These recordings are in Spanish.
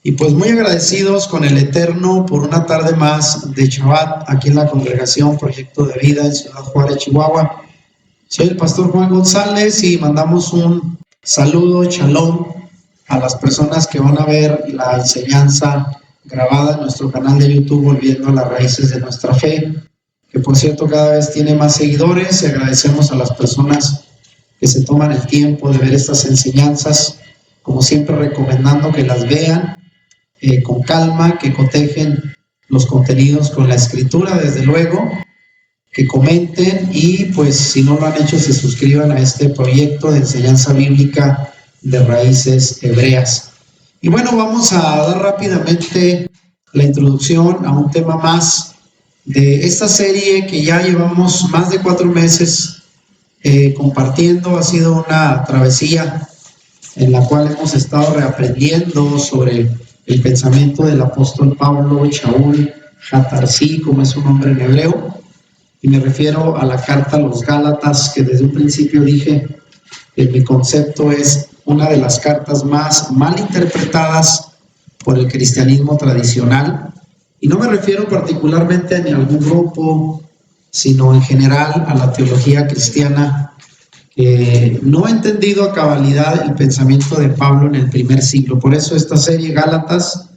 Y pues muy agradecidos con el Eterno por una tarde más de Shabbat aquí en la congregación Proyecto de Vida en Ciudad Juárez, Chihuahua. Soy el pastor Juan González y mandamos un saludo, shalom, a las personas que van a ver la enseñanza grabada en nuestro canal de YouTube Volviendo a las Raíces de Nuestra Fe, que por cierto cada vez tiene más seguidores. Y agradecemos a las personas que se toman el tiempo de ver estas enseñanzas, como siempre recomendando que las vean con calma, que cotejen los contenidos con la escritura, desde luego, que comenten y pues si no lo han hecho se suscriban a este proyecto de enseñanza bíblica de raíces hebreas. Y bueno, vamos a dar rápidamente la introducción a un tema más de esta serie que ya llevamos más de 4 meses compartiendo. Ha sido una travesía en la cual hemos estado reaprendiendo sobre el pensamiento del apóstol Pablo, Shaul Hatarsi, como es su nombre en hebreo, y me refiero a la carta a los Gálatas, que desde un principio dije que mi concepto es una de las cartas más mal interpretadas por el cristianismo tradicional, y no me refiero particularmente a ni algún grupo, sino en general a la teología cristiana, que no ha entendido a cabalidad el pensamiento de Pablo en el primer siglo. Por eso esta serie Gálatas,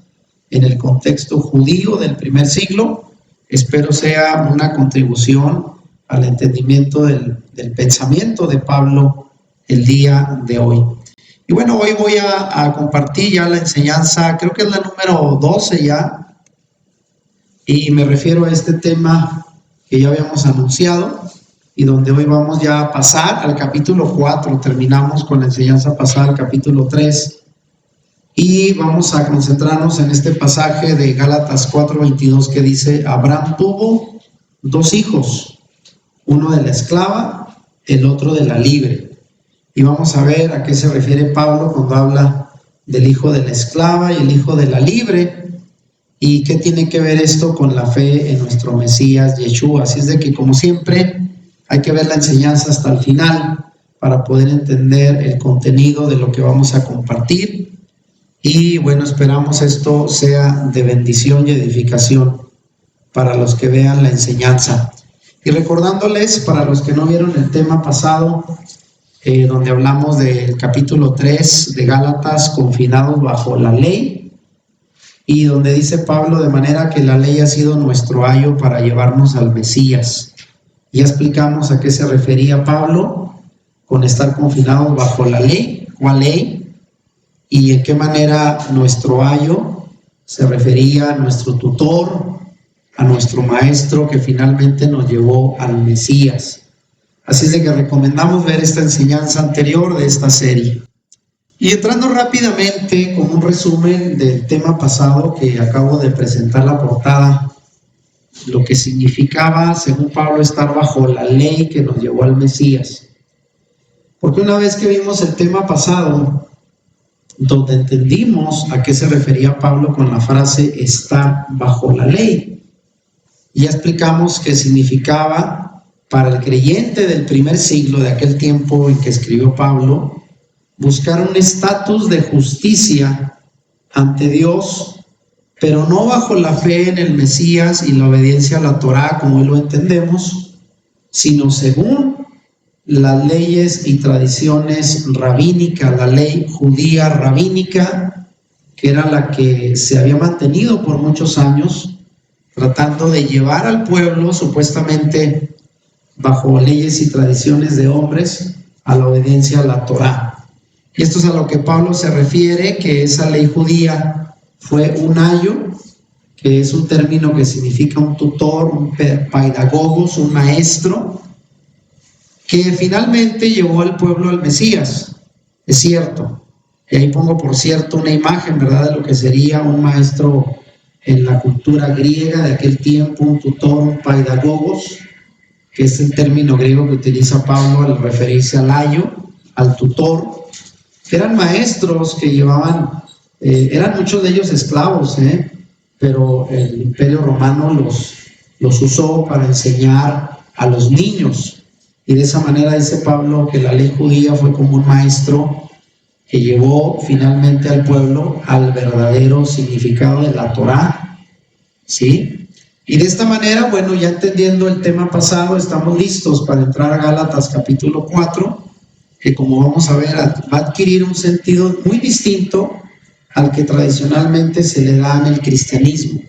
en el contexto judío del primer siglo, espero sea una contribución al entendimiento del pensamiento de Pablo el día de hoy. Y bueno, hoy voy a compartir ya la enseñanza, creo que es la número 12 ya, y me refiero a este tema que ya habíamos anunciado, y donde hoy vamos ya a pasar al capítulo 4, terminamos con la enseñanza pasada al capítulo 3, y vamos a concentrarnos en este pasaje de Gálatas 4:22 que dice: Abraham tuvo 2 hijos, uno de la esclava, el otro de la libre. Y vamos a ver a qué se refiere Pablo cuando habla del hijo de la esclava y el hijo de la libre, y qué tiene que ver esto con la fe en nuestro Mesías Yeshua. Así es de que, como siempre, hay que ver la enseñanza hasta el final para poder entender el contenido de lo que vamos a compartir. Y bueno, esperamos esto sea de bendición y edificación para los que vean la enseñanza. Y recordándoles, para los que no vieron el tema pasado, donde hablamos del capítulo 3 de Gálatas, confinados bajo la ley, y donde dice Pablo, de manera que la ley ha sido nuestro ayo para llevarnos al Mesías. Ya explicamos a qué se refería Pablo con estar confinados bajo la ley, cuál ley, y en qué manera nuestro ayo se refería a nuestro tutor, a nuestro maestro que finalmente nos llevó al Mesías. Así es de que recomendamos ver esta enseñanza anterior de esta serie. Y entrando rápidamente con un resumen del tema pasado que acabo de presentar la portada, lo que significaba, según Pablo, estar bajo la ley que nos llevó al Mesías. Porque una vez que vimos el tema pasado, donde entendimos a qué se refería Pablo con la frase estar bajo la ley, ya explicamos qué significaba para el creyente del primer siglo, de aquel tiempo en que escribió Pablo, buscar un estatus de justicia ante Dios, pero no bajo la fe en el Mesías y la obediencia a la Torá como hoy lo entendemos, sino según las leyes y tradiciones rabínicas, la ley judía rabínica, que era la que se había mantenido por muchos años, tratando de llevar al pueblo, supuestamente bajo leyes y tradiciones de hombres, a la obediencia a la Torá. Y esto es a lo que Pablo se refiere, que esa ley judía fue un ayo, que es un término que significa un tutor, un pedagogos, un maestro, que finalmente llevó al pueblo al Mesías. Es cierto. Y ahí pongo por cierto una imagen, ¿verdad?, de lo que sería un maestro en la cultura griega de aquel tiempo, un tutor, un pedagogos, que es el término griego que utiliza Pablo al referirse al ayo, al tutor. Eran maestros que llevaban, eran muchos de ellos esclavos, pero el Imperio Romano los usó para enseñar a los niños. Y de esa manera dice Pablo que la ley judía fue como un maestro que llevó finalmente al pueblo al verdadero significado de la Torá, ¿sí? Y de esta manera, bueno, ya entendiendo el tema pasado, estamos listos para entrar a Gálatas capítulo 4, que como vamos a ver, va a adquirir un sentido muy distinto al que tradicionalmente se le da en el cristianismo.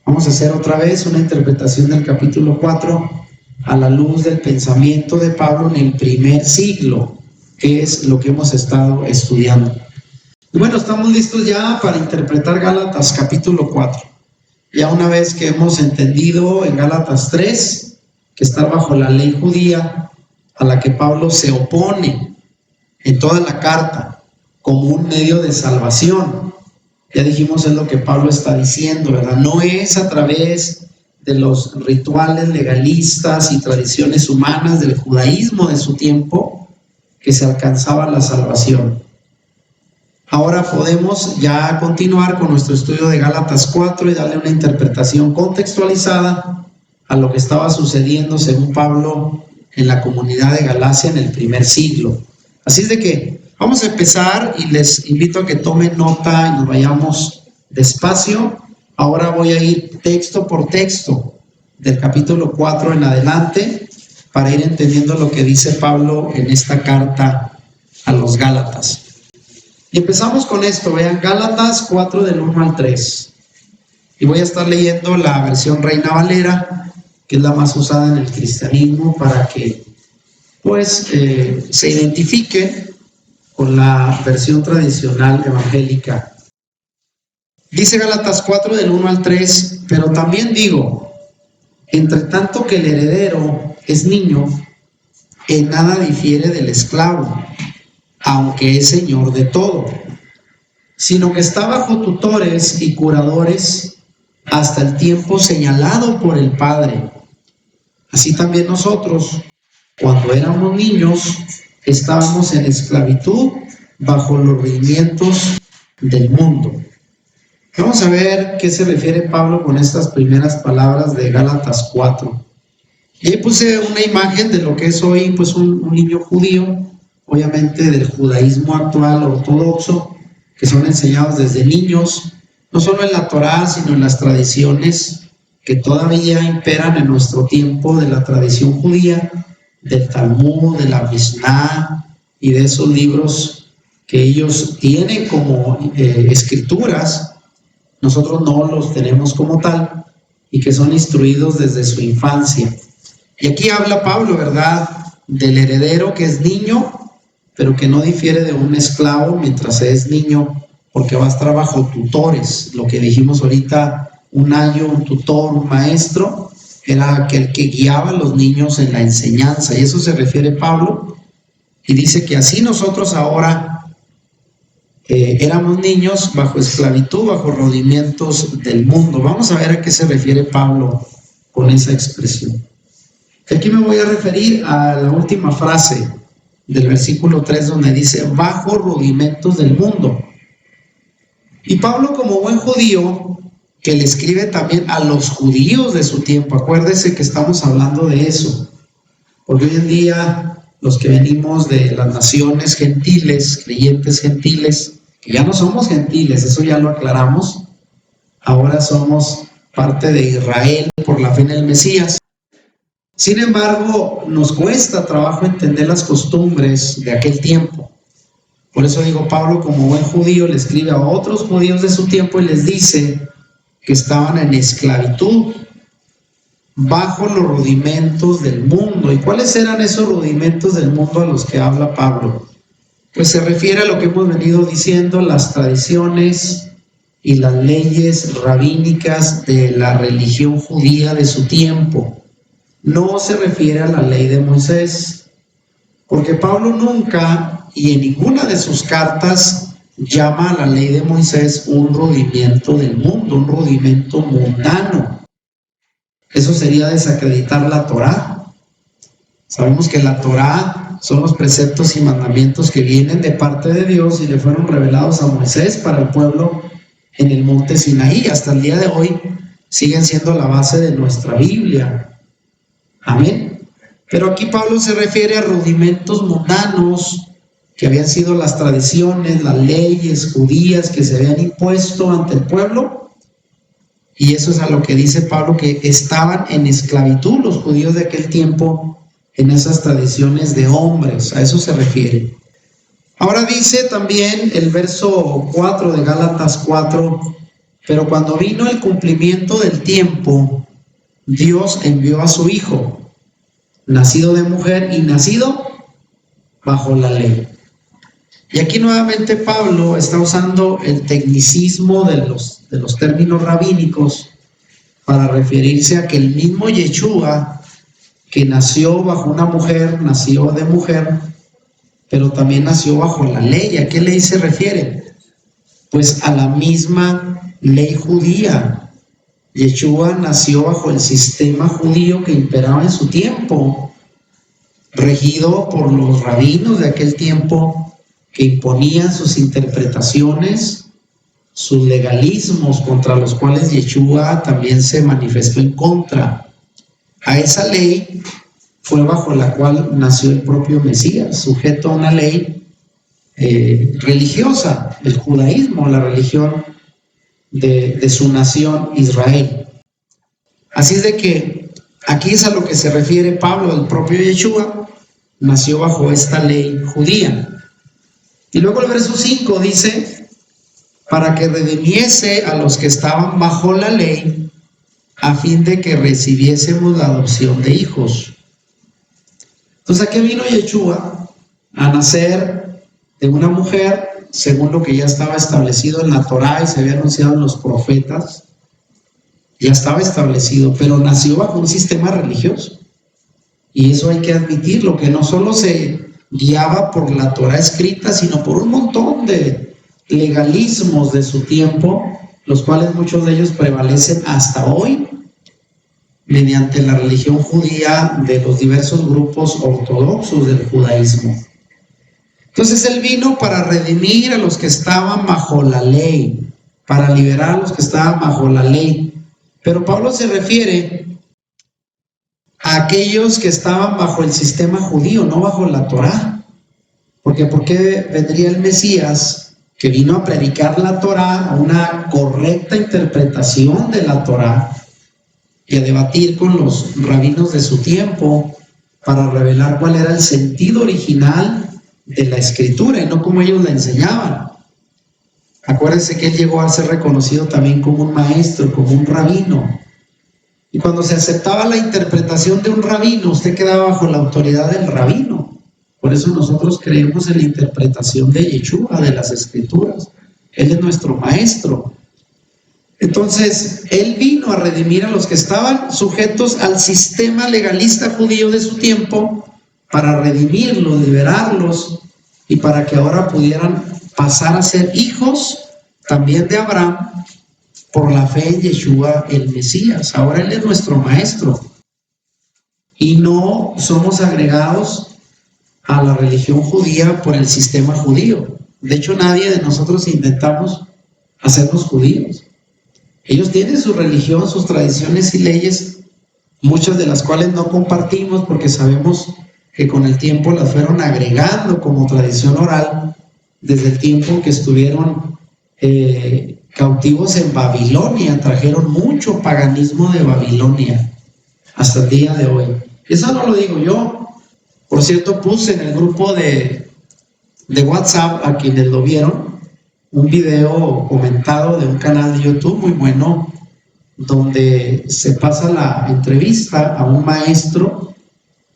Vamos a hacer otra vez una interpretación del capítulo 4 a la luz del pensamiento de Pablo en el primer siglo, que es lo que hemos estado estudiando. Y bueno, estamos listos ya para interpretar Gálatas capítulo 4. Ya una vez que hemos entendido en Gálatas 3, que está bajo la ley judía, a la que Pablo se opone en toda la carta como un medio de salvación. Ya dijimos, es lo que Pablo está diciendo, ¿verdad? No es a través de los rituales legalistas y tradiciones humanas del judaísmo de su tiempo que se alcanzaba la salvación. Ahora podemos ya continuar con nuestro estudio de Gálatas 4 y darle una interpretación contextualizada a lo que estaba sucediendo según Pablo en la comunidad de Galacia en el primer siglo. Así es de que vamos a empezar y les invito a que tomen nota y nos vayamos despacio. Ahora voy a ir texto por texto del capítulo 4 en adelante para ir entendiendo lo que dice Pablo en esta carta a los Gálatas. Y empezamos con esto, vean, Gálatas 4 del 1 al 3. Y voy a estar leyendo la versión Reina Valera, que es la más usada en el cristianismo, para que pues se identifique con la versión tradicional evangélica. Dice Gálatas 4 del 1 al 3, pero también digo, entre tanto que el heredero es niño, en nada difiere del esclavo, aunque es señor de todo, sino que está bajo tutores y curadores hasta el tiempo señalado por el Padre. Así también nosotros, cuando éramos niños, estábamos en esclavitud bajo los rudimientos del mundo. Vamos a ver qué se refiere Pablo con estas primeras palabras de Gálatas 4. Y ahí puse una imagen de lo que es hoy pues un niño judío, obviamente del judaísmo actual ortodoxo, que son enseñados desde niños, no solo en la Torá, sino en las tradiciones que todavía imperan en nuestro tiempo de la tradición judía, del Talmud, de la Mishnah y de esos libros que ellos tienen como escrituras. Nosotros no los tenemos como tal y que son instruidos desde su infancia. Y aquí habla Pablo, ¿verdad?, del heredero que es niño, pero que no difiere de un esclavo mientras es niño, porque va a estar bajo tutores. Lo que dijimos ahorita, un ayo, un tutor, un maestro, era aquel que guiaba a los niños en la enseñanza. Y eso se refiere Pablo, y dice que así nosotros ahora éramos niños bajo esclavitud, bajo rudimientos del mundo. Vamos a ver a qué se refiere Pablo con esa expresión. Aquí me voy a referir a la última frase del versículo 3, donde dice, bajo rudimentos del mundo. Y Pablo, como buen judío, que le escribe también a los judíos de su tiempo, acuérdese que estamos hablando de eso, porque hoy en día los que venimos de las naciones gentiles, creyentes gentiles, que ya no somos gentiles, eso ya lo aclaramos, ahora somos parte de Israel por la fe en el Mesías. Sin embargo, nos cuesta trabajo entender las costumbres de aquel tiempo. Por eso digo, Pablo, como buen judío, le escribe a otros judíos de su tiempo y les dice que estaban en esclavitud, bajo los rudimentos del mundo. ¿Y cuáles eran esos rudimentos del mundo a los que habla Pablo? Pues se refiere a lo que hemos venido diciendo, las tradiciones y las leyes rabínicas de la religión judía de su tiempo. No se refiere a la ley de Moisés, porque Pablo nunca y en ninguna de sus cartas llama a la ley de Moisés un rudimento del mundo, un rudimento mundano. Eso sería desacreditar la Torá. Sabemos que la Torá son los preceptos y mandamientos que vienen de parte de Dios y le fueron revelados a Moisés para el pueblo en el monte Sinaí. Hasta el día de hoy siguen siendo la base de nuestra Biblia. Amén. Pero aquí Pablo se refiere a rudimentos mundanos que habían sido las tradiciones, las leyes judías que se habían impuesto ante el pueblo, y eso es a lo que dice Pablo, que estaban en esclavitud los judíos de aquel tiempo en esas tradiciones de hombres, a eso se refiere. Ahora dice también el verso 4 de Gálatas 4, pero cuando vino el cumplimiento del tiempo, Dios envió a su Hijo, nacido de mujer y nacido bajo la ley. Y aquí nuevamente Pablo está usando el tecnicismo de los términos rabínicos para referirse a que el mismo Yeshua, que nació bajo una mujer, nació de mujer, pero también nació bajo la ley. ¿A qué ley se refiere? Pues a la misma ley judía. Yeshua nació bajo el sistema judío que imperaba en su tiempo, regido por los rabinos de aquel tiempo, que imponían sus interpretaciones, sus legalismos, contra los cuales Yeshua también se manifestó en contra. A esa ley fue bajo la cual nació el propio Mesías, sujeto a una ley religiosa, el judaísmo, la religión de su nación Israel. Así es de que aquí es a lo que se refiere Pablo, el propio Yeshua nació bajo esta ley judía. Y luego el verso 5 dice, para que redimiese a los que estaban bajo la ley, a fin de que recibiésemos la adopción de hijos. Entonces, ¿a qué vino Yeshua? A nacer de una mujer, según lo que ya estaba establecido en la Torá y se había anunciado en los profetas. Ya estaba establecido, pero nació bajo un sistema religioso. Y eso hay que admitirlo, que no solo se guiaba por la Torá escrita, sino por un montón de legalismos de su tiempo, los cuales muchos de ellos prevalecen hasta hoy, mediante la religión judía de los diversos grupos ortodoxos del judaísmo. Entonces él vino para redimir a los que estaban bajo la ley, para liberar a los que estaban bajo la ley. Pero Pablo se refiere a aquellos que estaban bajo el sistema judío, no bajo la Torá. Porque ¿por qué vendría el Mesías, que vino a predicar la Torá, a una correcta interpretación de la Torá, y a debatir con los rabinos de su tiempo para revelar cuál era el sentido original de la escritura y no como ellos la enseñaban? Acuérdense que él llegó a ser reconocido también como un maestro, como un rabino. Y cuando se aceptaba la interpretación de un rabino, usted quedaba bajo la autoridad del rabino. Por eso nosotros creemos en la interpretación de Yeshua, de las escrituras. Él es nuestro maestro. Entonces, él vino a redimir a los que estaban sujetos al sistema legalista judío de su tiempo, para redimirlos, liberarlos, y para que ahora pudieran pasar a ser hijos también de Abraham, por la fe en Yeshua el Mesías. Ahora él es nuestro maestro. Y no somos agregados a la religión judía por el sistema judío. De hecho, nadie de nosotros intentamos hacernos judíos. Ellos tienen su religión, sus tradiciones y leyes, muchas de las cuales no compartimos porque sabemos que con el tiempo las fueron agregando como tradición oral desde el tiempo que estuvieron cautivos en Babilonia. Trajeron mucho paganismo de Babilonia hasta el día de hoy. Eso no lo digo yo. Por cierto, puse en el grupo de WhatsApp, a quienes lo vieron, un video comentado de un canal de YouTube muy bueno, donde se pasa la entrevista a un maestro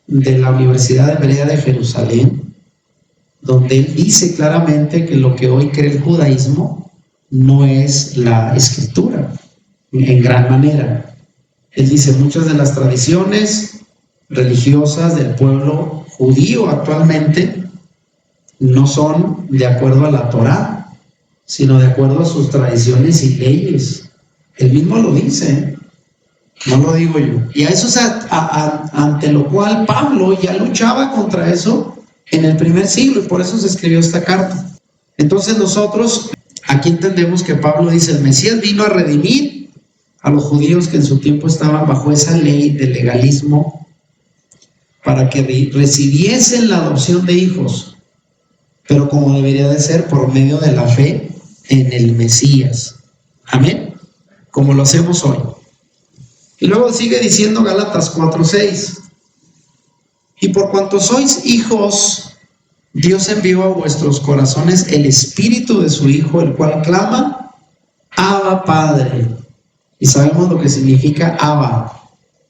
de la Universidad Hebrea de Jerusalén, donde él dice claramente que lo que hoy cree el judaísmo no es la escritura, en gran manera. Él dice, muchas de las tradiciones religiosas del pueblo judío actualmente no son de acuerdo a la Torá, sino de acuerdo a sus tradiciones y leyes. Él mismo lo dice, no lo digo yo. Y a eso es ante lo cual Pablo ya luchaba contra eso en el primer siglo, y por eso se escribió esta carta. Entonces nosotros aquí entendemos que Pablo dice, el Mesías vino a redimir a los judíos que en su tiempo estaban bajo esa ley de legalismo, para que recibiesen la adopción de hijos. pero como debería de ser por medio de la fe en el Mesías. Amén, como lo hacemos hoy. Y luego sigue diciendo Gálatas 4:6, y por cuanto sois hijos, Dios envió a vuestros corazones el Espíritu de su Hijo, el cual clama, Abba Padre. Y sabemos lo que significa Abba.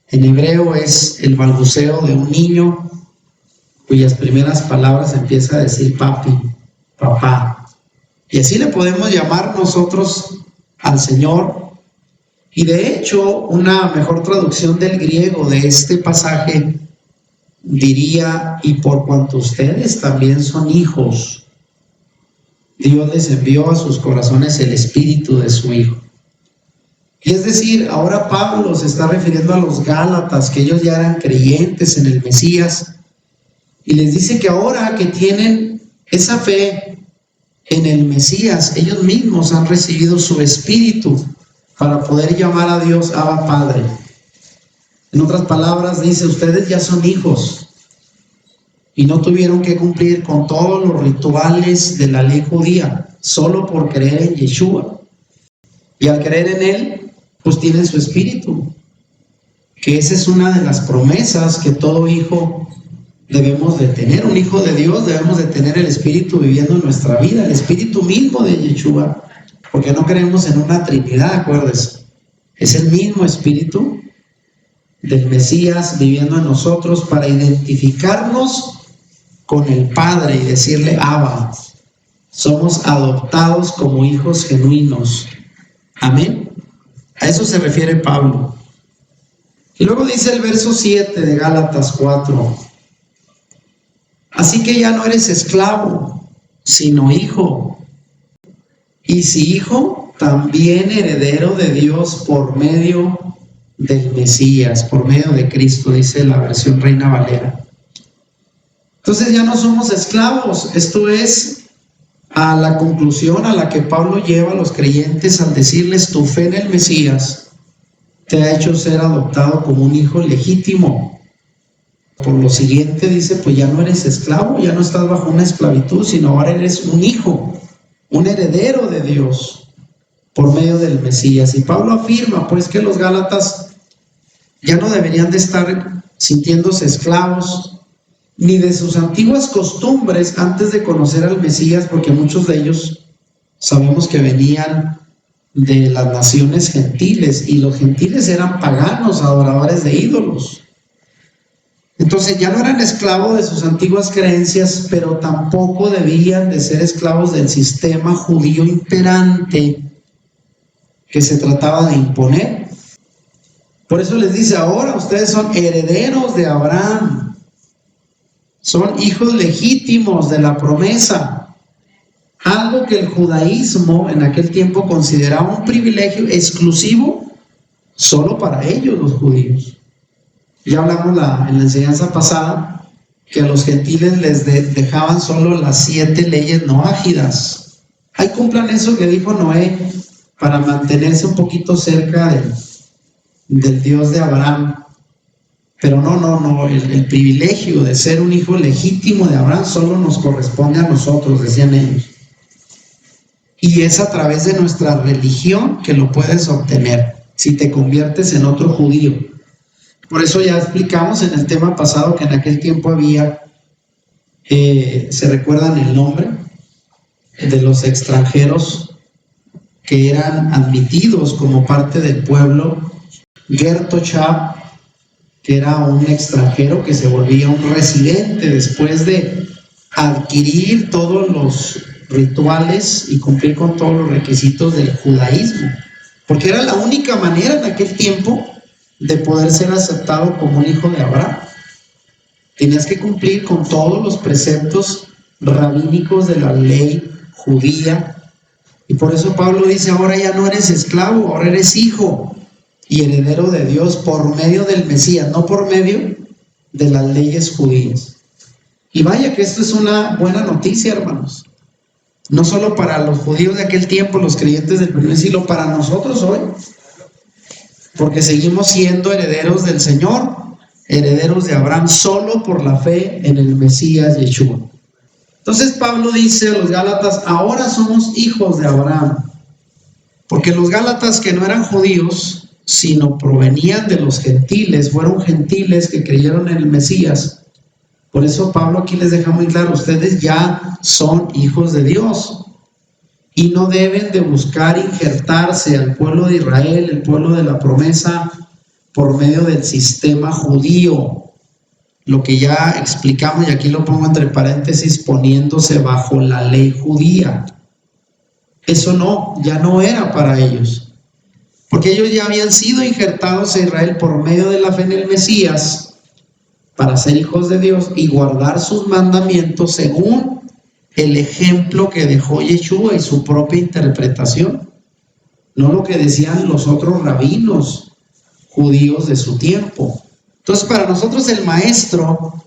En hebreo es el balbuceo de un niño cuyas primeras palabras empieza a decir papi, papá. Y así le podemos llamar nosotros al Señor. Y de hecho, una mejor traducción del griego de este pasaje diría, y por cuanto ustedes también son hijos, Dios les envió a sus corazones el Espíritu de su Hijo. Y es decir, ahora Pablo se está refiriendo a los Gálatas, que ellos ya eran creyentes en el Mesías, y les dice que ahora que tienen esa fe en el Mesías, ellos mismos han recibido su Espíritu para poder llamar a Dios Abba Padre. En otras palabras, dice, ustedes ya son hijos y no tuvieron que cumplir con todos los rituales de la ley judía, solo por creer en Yeshua. Y al creer en Él, pues tienen su Espíritu, que esa es una de las promesas que todo hijo debemos de tener. Un hijo de Dios debemos de tener el Espíritu viviendo en nuestra vida, el Espíritu mismo de Yeshua, porque no creemos en una Trinidad, acuérdense. Es el mismo Espíritu del Mesías viviendo en nosotros para identificarnos con el Padre y decirle Abba. Somos adoptados como hijos genuinos. Amén. A eso se refiere Pablo. Y luego dice el verso 7 de Gálatas 4. Así que ya no eres esclavo, sino hijo. Y si hijo, también heredero de Dios por medio del Mesías, por medio de Cristo, dice la versión Reina Valera. Entonces ya no somos esclavos. Esto es a la conclusión a la que Pablo lleva a los creyentes al decirles: tu fe en el Mesías te ha hecho ser adoptado como un hijo legítimo. Por lo siguiente dice, pues ya no eres esclavo, ya no estás bajo una esclavitud, sino ahora eres un hijo, un heredero de Dios por medio del Mesías. Y Pablo afirma pues que los Gálatas ya no deberían de estar sintiéndose esclavos ni de sus antiguas costumbres antes de conocer al Mesías, porque muchos de ellos sabemos que venían de las naciones gentiles, y los gentiles eran paganos, adoradores de ídolos. Entonces ya no eran esclavos de sus antiguas creencias, pero tampoco debían de ser esclavos del sistema judío imperante que se trataba de imponer. Por eso les dice, ahora ustedes son herederos de Abraham, son hijos legítimos de la promesa, algo que el judaísmo en aquel tiempo consideraba un privilegio exclusivo solo para ellos, los judíos. Ya hablamos en la enseñanza pasada que a los gentiles les dejaban solo las 7 leyes noágidas. Ahí cumplan eso que dijo Noé para mantenerse un poquito cerca del Dios de Abraham. Pero no, el privilegio de ser un hijo legítimo de Abraham solo nos corresponde a nosotros, decían ellos. Y es a través de nuestra religión que lo puedes obtener, si te conviertes en otro judío. Por eso ya explicamos en el tema pasado que en aquel tiempo había, ¿se recuerdan el nombre? De los extranjeros que eran admitidos como parte del pueblo, Ger Toshab, que era un extranjero que se volvía un residente después de adquirir todos los rituales y cumplir con todos los requisitos del judaísmo, porque era la única manera en aquel tiempo de poder ser aceptado como un hijo de Abraham. Tenías que cumplir con todos los preceptos rabínicos de la ley judía, y por eso Pablo dice, ahora ya no eres esclavo, ahora eres hijo y heredero de Dios por medio del Mesías, no por medio de las leyes judías. Y vaya que esto es una buena noticia, hermanos, no solo para los judíos de aquel tiempo, los creyentes del primer siglo, para nosotros hoy, porque seguimos siendo herederos del Señor, herederos de Abraham, solo por la fe en el Mesías Yeshua. Entonces Pablo dice a los Gálatas, ahora somos hijos de Abraham, porque los Gálatas, que no eran judíos, sino provenían de los gentiles, fueron gentiles que creyeron en el Mesías. Por eso Pablo aquí les deja muy claro, ustedes ya son hijos de Dios y no deben de buscar injertarse al pueblo de Israel, el pueblo de la promesa, por medio del sistema judío. Lo que ya explicamos, y aquí lo pongo entre paréntesis, poniéndose bajo la ley judía. Eso no, ya no era para ellos, porque ellos ya habían sido injertados a Israel por medio de la fe en el Mesías para ser hijos de Dios y guardar sus mandamientos según el ejemplo que dejó Yeshua y su propia interpretación, no lo que decían los otros rabinos judíos de su tiempo. Entonces, para nosotros el maestro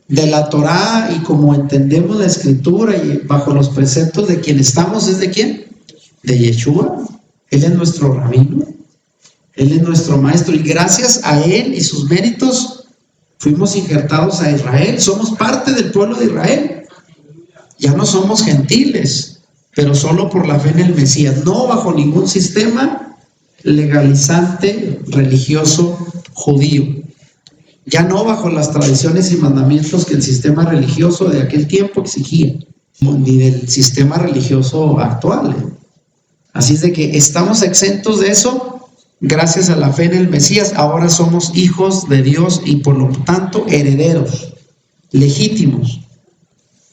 de la Torá, y como entendemos la escritura y bajo los preceptos de quien estamos, ¿es de quién? De Yeshua. Él es nuestro rabino, él es nuestro maestro, y gracias a él y sus méritos fuimos injertados a Israel, somos parte del pueblo de Israel. Ya no somos gentiles, pero solo por la fe en el Mesías, no bajo ningún sistema legalizante religioso judío, ya no bajo las tradiciones y mandamientos que el sistema religioso de aquel tiempo exigía, ni del sistema religioso actual. Así es de que estamos exentos de eso gracias a la fe en el Mesías. Ahora somos hijos de Dios y por lo tanto herederos legítimos.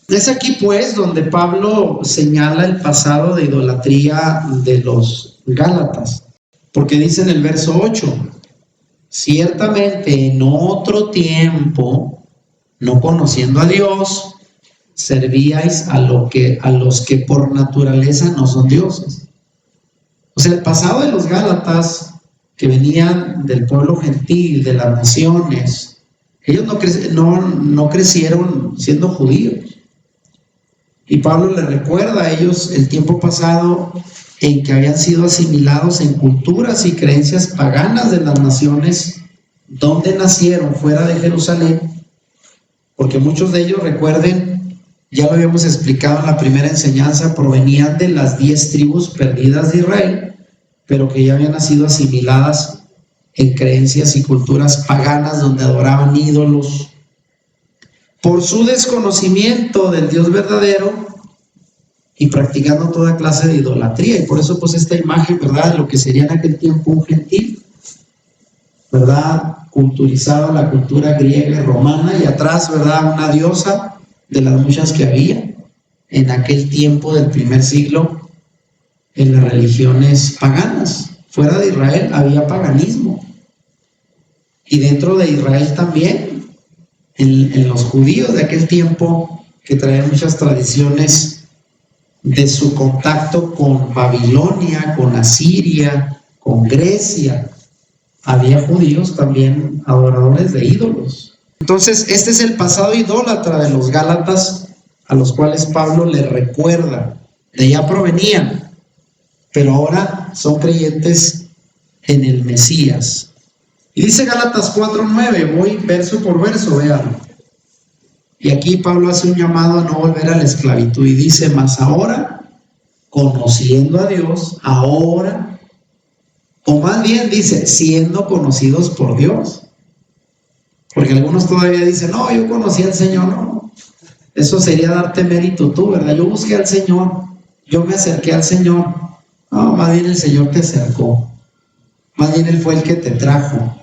Es aquí pues donde Pablo señala el pasado de idolatría de los Gálatas, porque dice en el verso 8, ciertamente en otro tiempo, no conociendo a Dios, servíais a los que por naturaleza no son dioses. O sea, el pasado de los Gálatas, que venían del pueblo gentil, de las naciones, ellos no crecieron siendo judíos. Y Pablo les recuerda a ellos el tiempo pasado en que habían sido asimilados en culturas y creencias paganas de las naciones donde nacieron, fuera de Jerusalén, porque muchos de ellos, recuerden, ya lo habíamos explicado en la primera enseñanza, provenían de las 10 tribus perdidas de Israel, pero que ya habían sido asimiladas en creencias y culturas paganas donde adoraban ídolos, por su desconocimiento del Dios verdadero y practicando toda clase de idolatría. Y por eso pues esta imagen, ¿verdad?, de lo que sería en aquel tiempo un gentil, ¿verdad?, culturizada la cultura griega y romana, y atrás, ¿verdad?, una diosa de las muchas que había en aquel tiempo del primer siglo en las religiones paganas. Fuera de Israel había paganismo, y dentro de Israel también, en los judíos de aquel tiempo, que traían muchas tradiciones de su contacto con Babilonia, con Asiria, con Grecia, había judíos también adoradores de ídolos. Entonces, este es el pasado idólatra de los Gálatas, a los cuales Pablo les recuerda. De allá provenían, pero ahora son creyentes en el Mesías. Y dice Gálatas 4:9, voy verso por verso, vean. Y aquí Pablo hace un llamado a no volver a la esclavitud y dice, mas ahora, conociendo a Dios, ahora, o más bien dice, siendo conocidos por Dios. Porque algunos todavía dicen, no, yo conocí al Señor, no. Eso sería darte mérito tú, ¿verdad? Yo busqué al Señor, yo me acerqué al Señor. No, más bien el Señor te acercó. Más bien Él fue el que te trajo.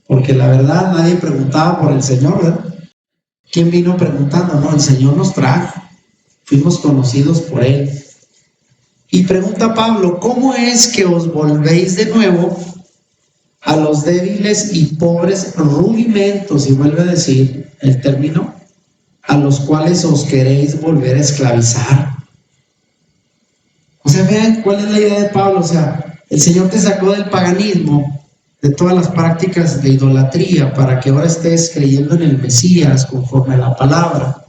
Porque la verdad nadie preguntaba por el Señor, ¿verdad? ¿Quién vino preguntando? No, el Señor nos trajo. Fuimos conocidos por Él. Y pregunta Pablo, ¿cómo es que os volvéis de nuevo a los débiles y pobres rudimentos? Y vuelve a decir el término, a los cuales os queréis volver a esclavizar. O sea, vean cuál es la idea de Pablo. O sea, el Señor te sacó del paganismo, de todas las prácticas de idolatría, para que ahora estés creyendo en el Mesías conforme a la palabra.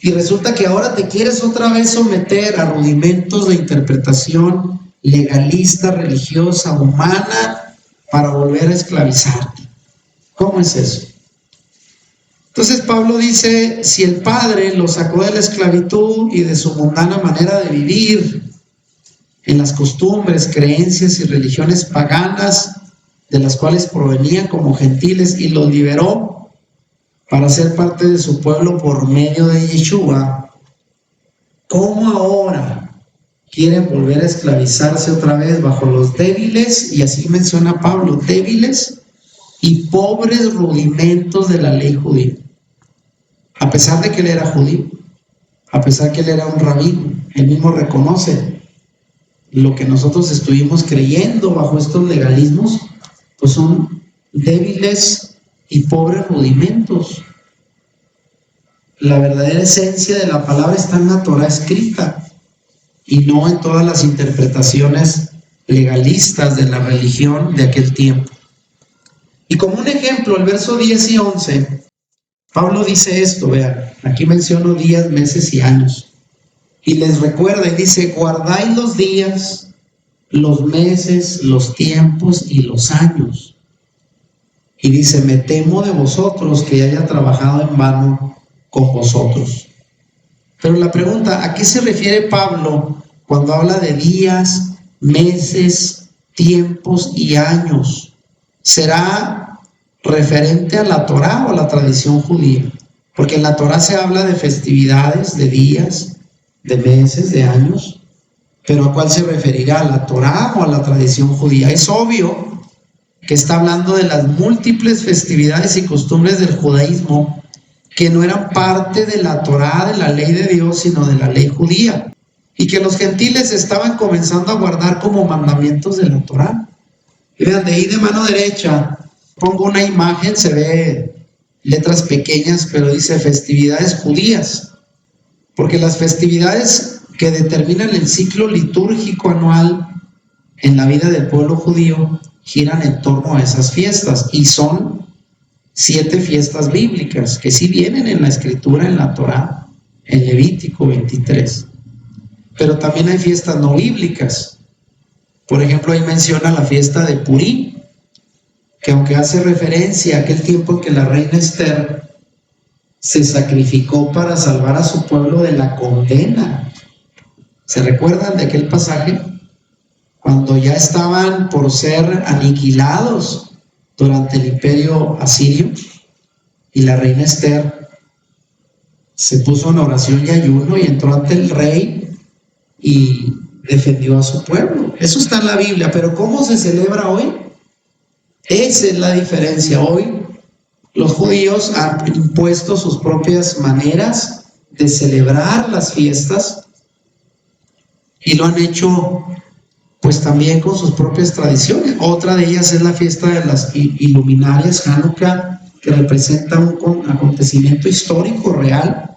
Y resulta que ahora te quieres otra vez someter a rudimentos de interpretación legalista, religiosa, humana, para volver a esclavizarte. ¿Cómo es eso? Entonces Pablo dice, si el Padre los sacó de la esclavitud y de su mundana manera de vivir, en las costumbres, creencias y religiones paganas de las cuales provenían como gentiles, y los liberó para ser parte de su pueblo por medio de Yeshua, ¿cómo ahora quieren volver a esclavizarse otra vez bajo los débiles? Y así menciona Pablo, débiles y pobres rudimentos de la ley judía. A pesar de que él era judío, a pesar que él era un rabino, él mismo reconoce lo que nosotros estuvimos creyendo bajo estos legalismos, pues son débiles y pobres rudimentos. La verdadera esencia de la palabra está en la Torah escrita y no en todas las interpretaciones legalistas de la religión de aquel tiempo. Y como un ejemplo, el verso 10 y 11, Pablo dice esto, vean, aquí menciono días, meses y años. Y les recuerda y dice, guardáis los días, los meses, los tiempos y los años. Y dice, me temo de vosotros que haya trabajado en vano con vosotros. Pero la pregunta, ¿a qué se refiere Pablo cuando habla de días, meses, tiempos y años? ¿Será referente a la Torá o a la tradición judía? Porque en la Torá se habla de festividades, de días, de meses, de años, pero ¿a cuál se referirá? ¿A la Torá o a la tradición judía? Es obvio que está hablando de las múltiples festividades y costumbres del judaísmo que no eran parte de la Torá, de la ley de Dios, sino de la ley judía, y que los gentiles estaban comenzando a guardar como mandamientos de la Torá. Y vean, de ahí de mano derecha pongo una imagen, se ve letras pequeñas, pero dice festividades judías. Porque las festividades que determinan el ciclo litúrgico anual en la vida del pueblo judío giran en torno a esas fiestas, y son 7 fiestas bíblicas que sí vienen en la escritura, en la Torá, en Levítico 23. Pero también hay fiestas no bíblicas. Por ejemplo, ahí menciona la fiesta de Purim, que aunque hace referencia a aquel tiempo en que la reina Esther se sacrificó para salvar a su pueblo de la condena. ¿Se recuerdan de aquel pasaje? Cuando ya estaban por ser aniquilados durante el imperio asirio, y la reina Esther se puso en oración y ayuno y entró ante el rey y defendió a su pueblo. Eso está en la Biblia, pero ¿cómo se celebra hoy? Esa es la diferencia. Hoy los judíos han impuesto sus propias maneras de celebrar las fiestas y lo han hecho pues también con sus propias tradiciones. Otra de ellas es la fiesta de las Iluminarias, Hanukkah, que representa un acontecimiento histórico real,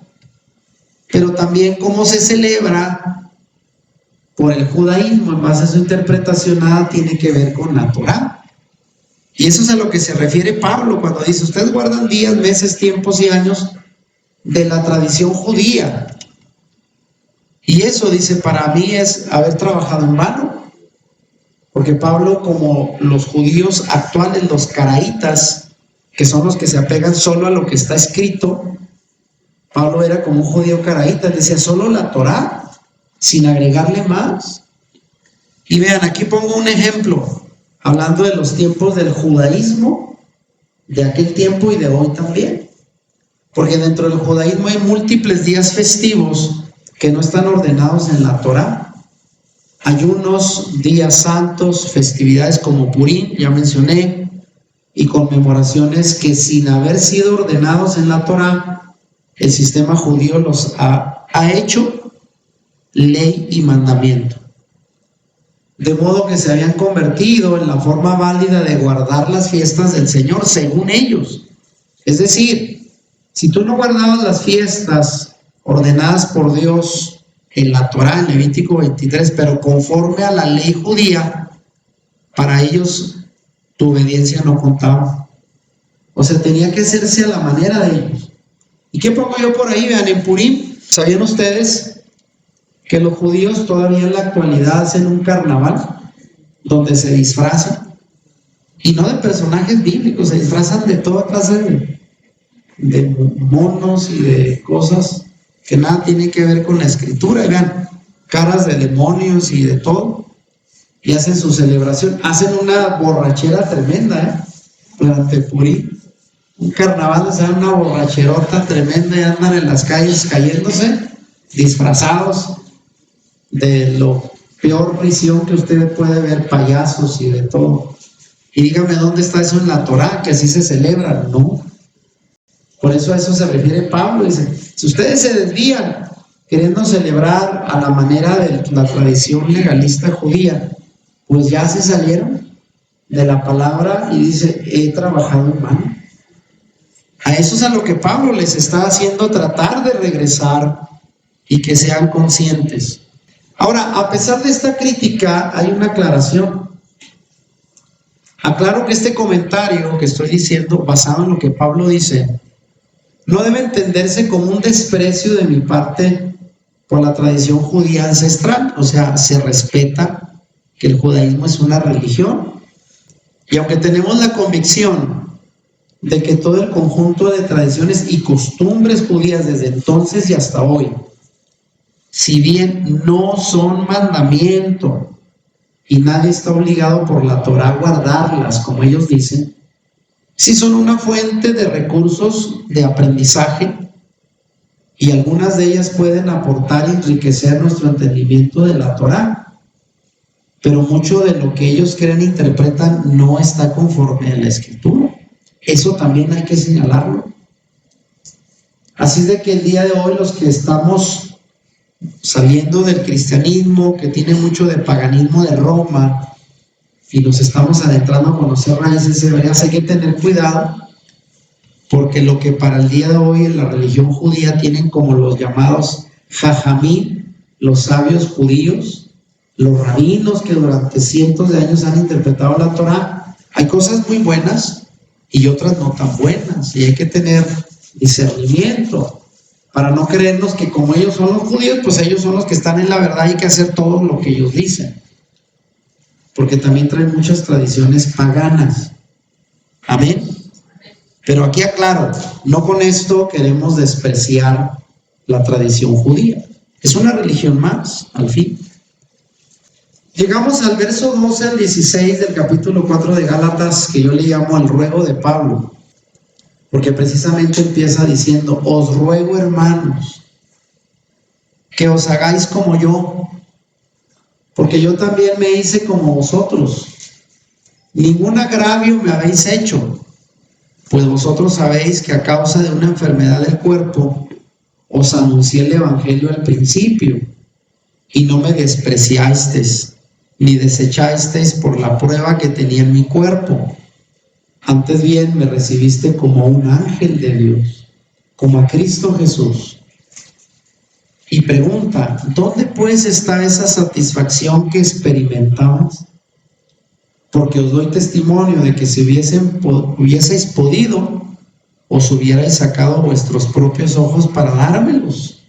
pero también cómo se celebra por el judaísmo, en base a su interpretación, nada tiene que ver con la Torá. Y eso es a lo que se refiere Pablo cuando dice, ustedes guardan días, meses, tiempos y años de la tradición judía. Y eso, dice, para mí es haber trabajado en vano. Porque Pablo, como los judíos actuales, los caraítas, que son los que se apegan solo a lo que está escrito, Pablo era como un judío caraíta, decía solo la Torá, sin agregarle más. Y vean, aquí pongo un ejemplo, hablando de los tiempos del judaísmo, de aquel tiempo y de hoy también. Porque dentro del judaísmo hay múltiples días festivos que no están ordenados en la Torá. Hay unos días santos, festividades como Purim, ya mencioné, y conmemoraciones que sin haber sido ordenados en la Torá, el sistema judío los ha hecho ley y mandamiento. De modo que se habían convertido en la forma válida de guardar las fiestas del Señor, según ellos. Es decir, si tú no guardabas las fiestas ordenadas por Dios en la Torá, en Levítico 23, pero conforme a la ley judía, para ellos tu obediencia no contaba. O sea, tenía que hacerse a la manera de ellos. ¿Y qué pongo yo por ahí? Vean, en Purim, ¿sabían ustedes que los judíos todavía en la actualidad hacen un carnaval donde se disfrazan? Y no de personajes bíblicos, se disfrazan de toda clase de monos y de cosas que nada tienen que ver con la escritura. Vean, caras de demonios y de todo, y hacen su celebración, hacen una borrachera tremenda, durante Purim, un carnaval, o sea, una borracherota tremenda, y andan en las calles cayéndose, disfrazados de lo peor prisión que usted puede ver, payasos y de todo. Y dígame, ¿dónde está eso en la Torá? Que así se celebra, ¿no? Por eso a eso se refiere Pablo, dice, si ustedes se desvían queriendo celebrar a la manera de la tradición legalista judía, pues ya se salieron de la palabra y dice, he trabajado en vano. A eso es a lo que Pablo les está haciendo tratar de regresar y que sean conscientes. Ahora, a pesar de esta crítica, hay una aclaración. Aclaro que este comentario que estoy diciendo, basado en lo que Pablo dice, no debe entenderse como un desprecio de mi parte por la tradición judía ancestral. O sea, se respeta que el judaísmo es una religión. Y aunque tenemos la convicción de que todo el conjunto de tradiciones y costumbres judías desde entonces y hasta hoy, si bien no son mandamiento y nadie está obligado por la Torá a guardarlas, como ellos dicen, sí son una fuente de recursos de aprendizaje, y algunas de ellas pueden aportar y enriquecer nuestro entendimiento de la Torá, pero mucho de lo que ellos creen e interpretan no está conforme a la Escritura. Eso también hay que señalarlo. Así de que el día de hoy los que estamos saliendo del cristianismo, que tiene mucho de paganismo de Roma, y nos estamos adentrando a conocer raíces hebreas, hay que tener cuidado, porque lo que para el día de hoy en la religión judía tienen como los llamados jajamín, los sabios judíos, los rabinos que durante cientos de años han interpretado la Torá, hay cosas muy buenas y otras no tan buenas, y hay que tener discernimiento para no creernos que como ellos son los judíos, pues ellos son los que están en la verdad y hay que hacer todo lo que ellos dicen, porque también traen muchas tradiciones paganas. Amén. Pero aquí aclaro, no con esto queremos despreciar la tradición judía. Es una religión más, al fin. Llegamos al verso 12 al 16 del capítulo 4 de Gálatas, que yo le llamo el ruego de Pablo, porque precisamente empieza diciendo, os ruego, hermanos, que os hagáis como yo, porque yo también me hice como vosotros. Ningún agravio me habéis hecho, pues vosotros sabéis que a causa de una enfermedad del cuerpo os anuncié el evangelio al principio, y no me despreciasteis, ni desechasteis por la prueba que tenía en mi cuerpo. Antes bien me recibiste como a un ángel de Dios, como a Cristo Jesús. Y pregunta, ¿dónde pues está esa satisfacción que experimentabas? Porque os doy testimonio de que si hubieseis podido, os hubierais sacado vuestros propios ojos para dármelos.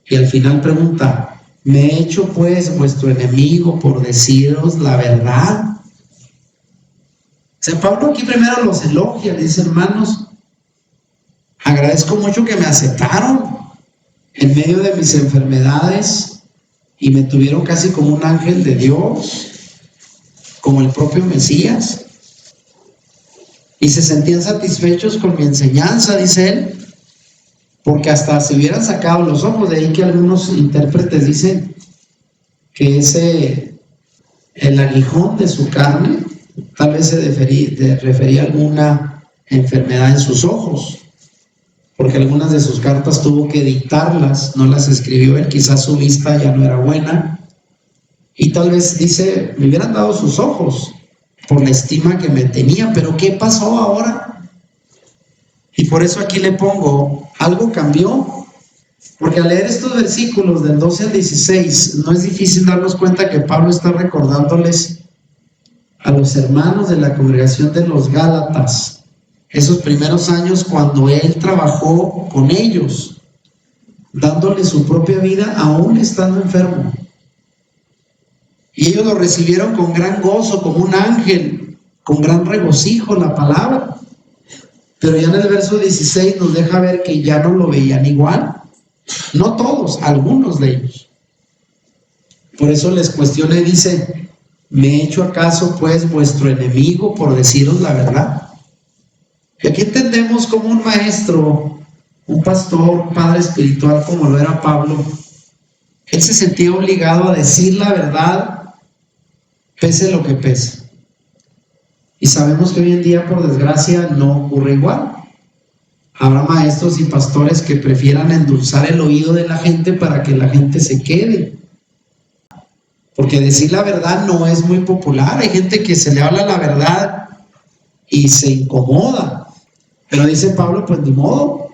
Y al final pregunta, ¿me he hecho pues vuestro enemigo por deciros la verdad? O sea, Pablo aquí primero los elogia, dice, hermanos, agradezco mucho que me aceptaron en medio de mis enfermedades y me tuvieron casi como un ángel de Dios, como el propio Mesías, y se sentían satisfechos con mi enseñanza, dice él, porque hasta se hubieran sacado los ojos. De ahí que algunos intérpretes dicen que el aguijón de su carne tal vez se refería a alguna enfermedad en sus ojos, porque algunas de sus cartas tuvo que dictarlas, no las escribió él, quizás su vista ya no era buena, y tal vez dice, me hubieran dado sus ojos por la estima que me tenía, pero ¿qué pasó ahora? Y por eso aquí le pongo, algo cambió, porque al leer estos versículos del 12 al 16, no es difícil darnos cuenta que Pablo está recordándoles a los hermanos de la congregación de los Gálatas, esos primeros años cuando él trabajó con ellos, dándole su propia vida aún estando enfermo. Y ellos lo recibieron con gran gozo, como un ángel, con gran regocijo la palabra. Pero ya en el verso 16 nos deja ver que ya no lo veían igual. No todos, algunos de ellos. Por eso les cuestiona y dice: ¿me he hecho acaso pues vuestro enemigo por deciros la verdad? Y aquí entendemos como un maestro, un pastor, un padre espiritual como lo era Pablo, él se sentía obligado a decir la verdad, pese lo que pese. Y sabemos que hoy en día, por desgracia, no ocurre igual. Habrá maestros y pastores que prefieran endulzar el oído de la gente para que la gente se quede. Porque decir la verdad no es muy popular. Hay gente que se le habla la verdad y se incomoda. Pero dice Pablo, pues ni modo,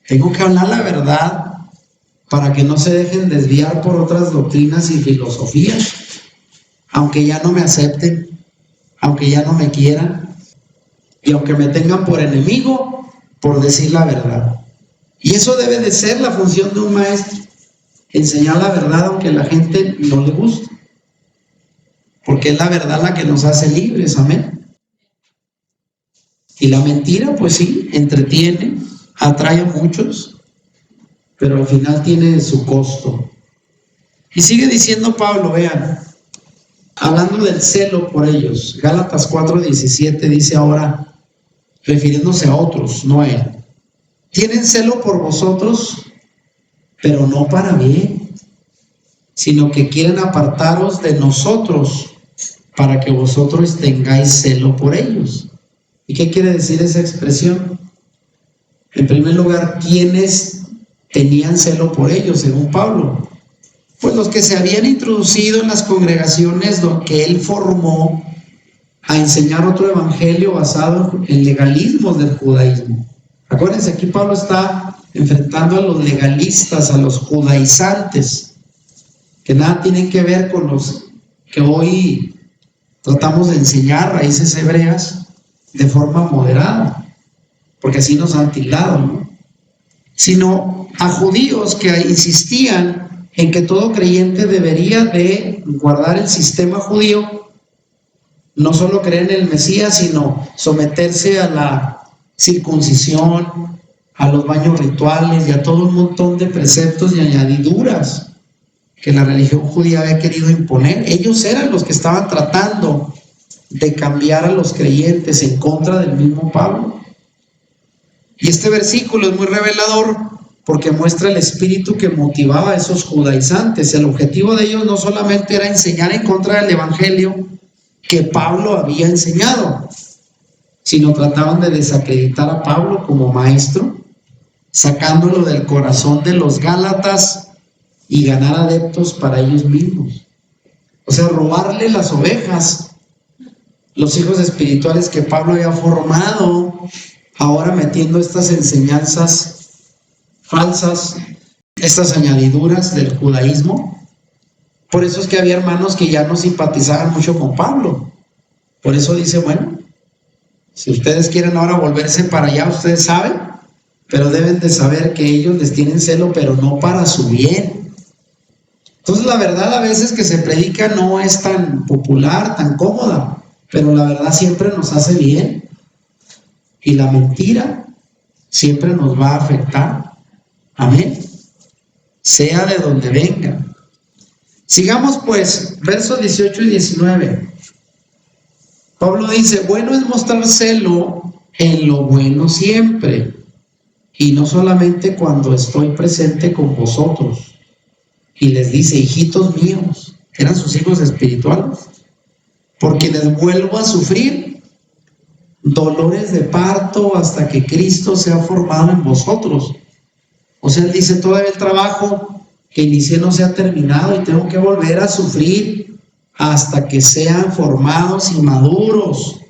tengo que hablar la verdad para que no se dejen desviar por otras doctrinas y filosofías, aunque ya no me acepten, aunque ya no me quieran, y aunque me tengan por enemigo, por decir la verdad. Y eso debe de ser la función de un maestro, enseñar la verdad aunque a la gente no le guste, porque es la verdad la que nos hace libres, amén. Y la mentira, pues sí, entretiene, atrae a muchos, pero al final tiene su costo. Y sigue diciendo Pablo, vean, hablando del celo por ellos, Gálatas 4:17 dice ahora, refiriéndose a otros, no a él: tienen celo por vosotros, pero no para bien, sino que quieren apartaros de nosotros para que vosotros tengáis celo por ellos. ¿Y qué quiere decir esa expresión? En primer lugar, ¿quiénes tenían celo por ellos, según Pablo? Pues los que se habían introducido en las congregaciones que él formó a enseñar otro evangelio basado en legalismos del judaísmo. Acuérdense, aquí Pablo está enfrentando a los legalistas, a los judaizantes, que nada tienen que ver con los que hoy tratamos de enseñar raíces hebreas de forma moderada, porque así nos han tildado, ¿no? Sino a judíos que insistían en que todo creyente debería de guardar el sistema judío, no solo creer en el Mesías, sino someterse a la circuncisión, a los baños rituales y a todo un montón de preceptos y añadiduras que la religión judía había querido imponer. Ellos eran los que estaban tratando de cambiar a los creyentes en contra del mismo Pablo. Y este versículo es muy revelador porque muestra el espíritu que motivaba a esos judaizantes. El objetivo de ellos no solamente era enseñar en contra del evangelio que Pablo había enseñado, sino trataban de desacreditar a Pablo como maestro, sacándolo del corazón de los gálatas y ganar adeptos para ellos mismos. O sea, robarle las ovejas, los hijos espirituales que Pablo había formado, ahora metiendo estas enseñanzas falsas, estas añadiduras del judaísmo. Por eso es que había hermanos que ya no simpatizaban mucho con Pablo. Por eso dice, bueno, si ustedes quieren ahora volverse para allá, ustedes saben, pero deben de saber que ellos les tienen celo, pero no para su bien. Entonces la verdad a veces que se predica no es tan popular, tan cómoda, pero la verdad siempre nos hace bien. Y la mentira siempre nos va a afectar. Amén. Sea de donde venga. Sigamos pues, versos 18 y 19. Pablo dice, bueno es mostrar celo en lo bueno siempre, y no solamente cuando estoy presente con vosotros. Y les dice, hijitos míos, eran sus hijos espirituales, porque les vuelvo a sufrir dolores de parto hasta que Cristo sea formado en vosotros. O sea, él dice, todavía el trabajo que inicié no se ha terminado y tengo que volver a sufrir hasta que sean formados y maduros.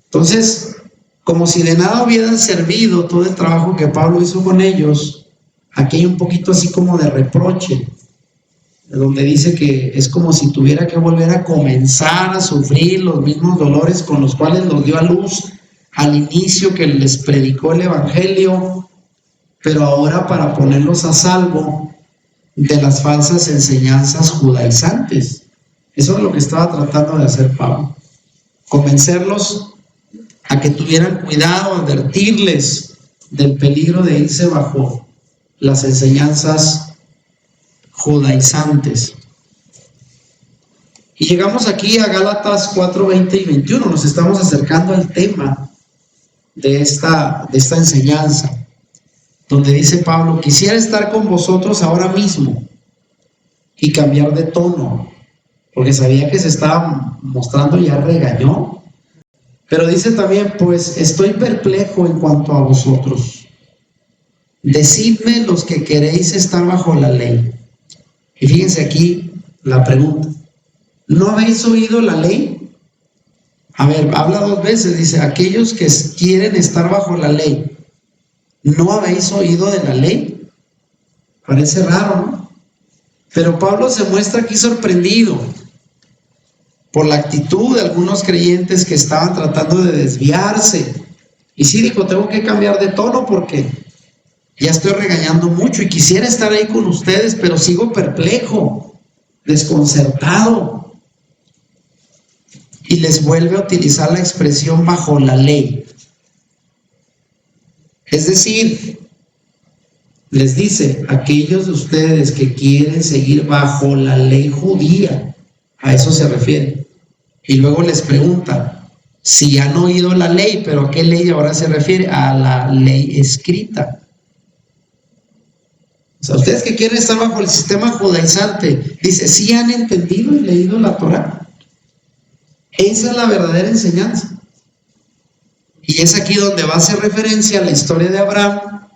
Entonces, como si de nada hubieran servido todo el trabajo que Pablo hizo con ellos, aquí hay un poquito así como de reproche, donde dice que es como si tuviera que volver a comenzar a sufrir los mismos dolores con los cuales los dio a luz al inicio que les predicó el evangelio, pero ahora para ponerlos a salvo de las falsas enseñanzas judaizantes. Eso es lo que estaba tratando de hacer Pablo, convencerlos a que tuvieran cuidado, advertirles del peligro de irse bajo las enseñanzas judaizantes. Y llegamos aquí a Gálatas 4, 20 y 21, nos estamos acercando al tema de esta enseñanza, donde dice Pablo: quisiera estar con vosotros ahora mismo y cambiar de tono, porque sabía que se estaba mostrando ya regañó, pero dice también: pues estoy perplejo en cuanto a vosotros, decidme los que queréis estar bajo la ley. Y fíjense aquí la pregunta: ¿no habéis oído la ley? A ver, habla dos veces, dice: aquellos que quieren estar bajo la ley, ¿no habéis oído de la ley? Parece raro, ¿no? Pero Pablo se muestra aquí sorprendido por la actitud de algunos creyentes que estaban tratando de desviarse. Y sí dijo: tengo que cambiar de tono porque ya estoy regañando mucho y quisiera estar ahí con ustedes, pero sigo perplejo, desconcertado. Y les vuelve a utilizar la expresión bajo la ley. Es decir, les dice: aquellos de ustedes que quieren seguir bajo la ley judía, a eso se refiere. Y luego les pregunta si han oído la ley, pero ¿a qué ley ahora se refiere? A la ley escrita. O sea, ustedes que quieren estar bajo el sistema judaizante, dice: ¿sí han entendido y leído la Torá? Esa es la verdadera enseñanza. Y es aquí donde va a hacer referencia a la historia de Abraham,